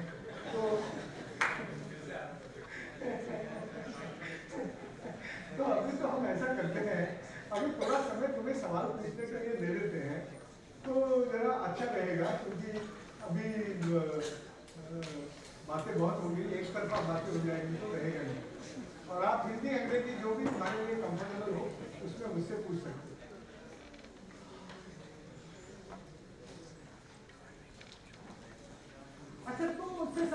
तो अभी तो हम ऐसा करते हैं, अभी थोड़ा समय तुम्हें सवाल पूछने के लिए दे देते हैं तो जरा अच्छा रहेगा, क्योंकि अभी बातें बहुत होंगी, एक तरफा बातें हो जाएंगी तो रहेगा नहीं। और आप हिंदी अंग्रेजी जो भी तुम्हारे लिए कंफर्टेबल हो उसमें मुझसे पूछ सकते हो। अच्छा, तुम मुझसे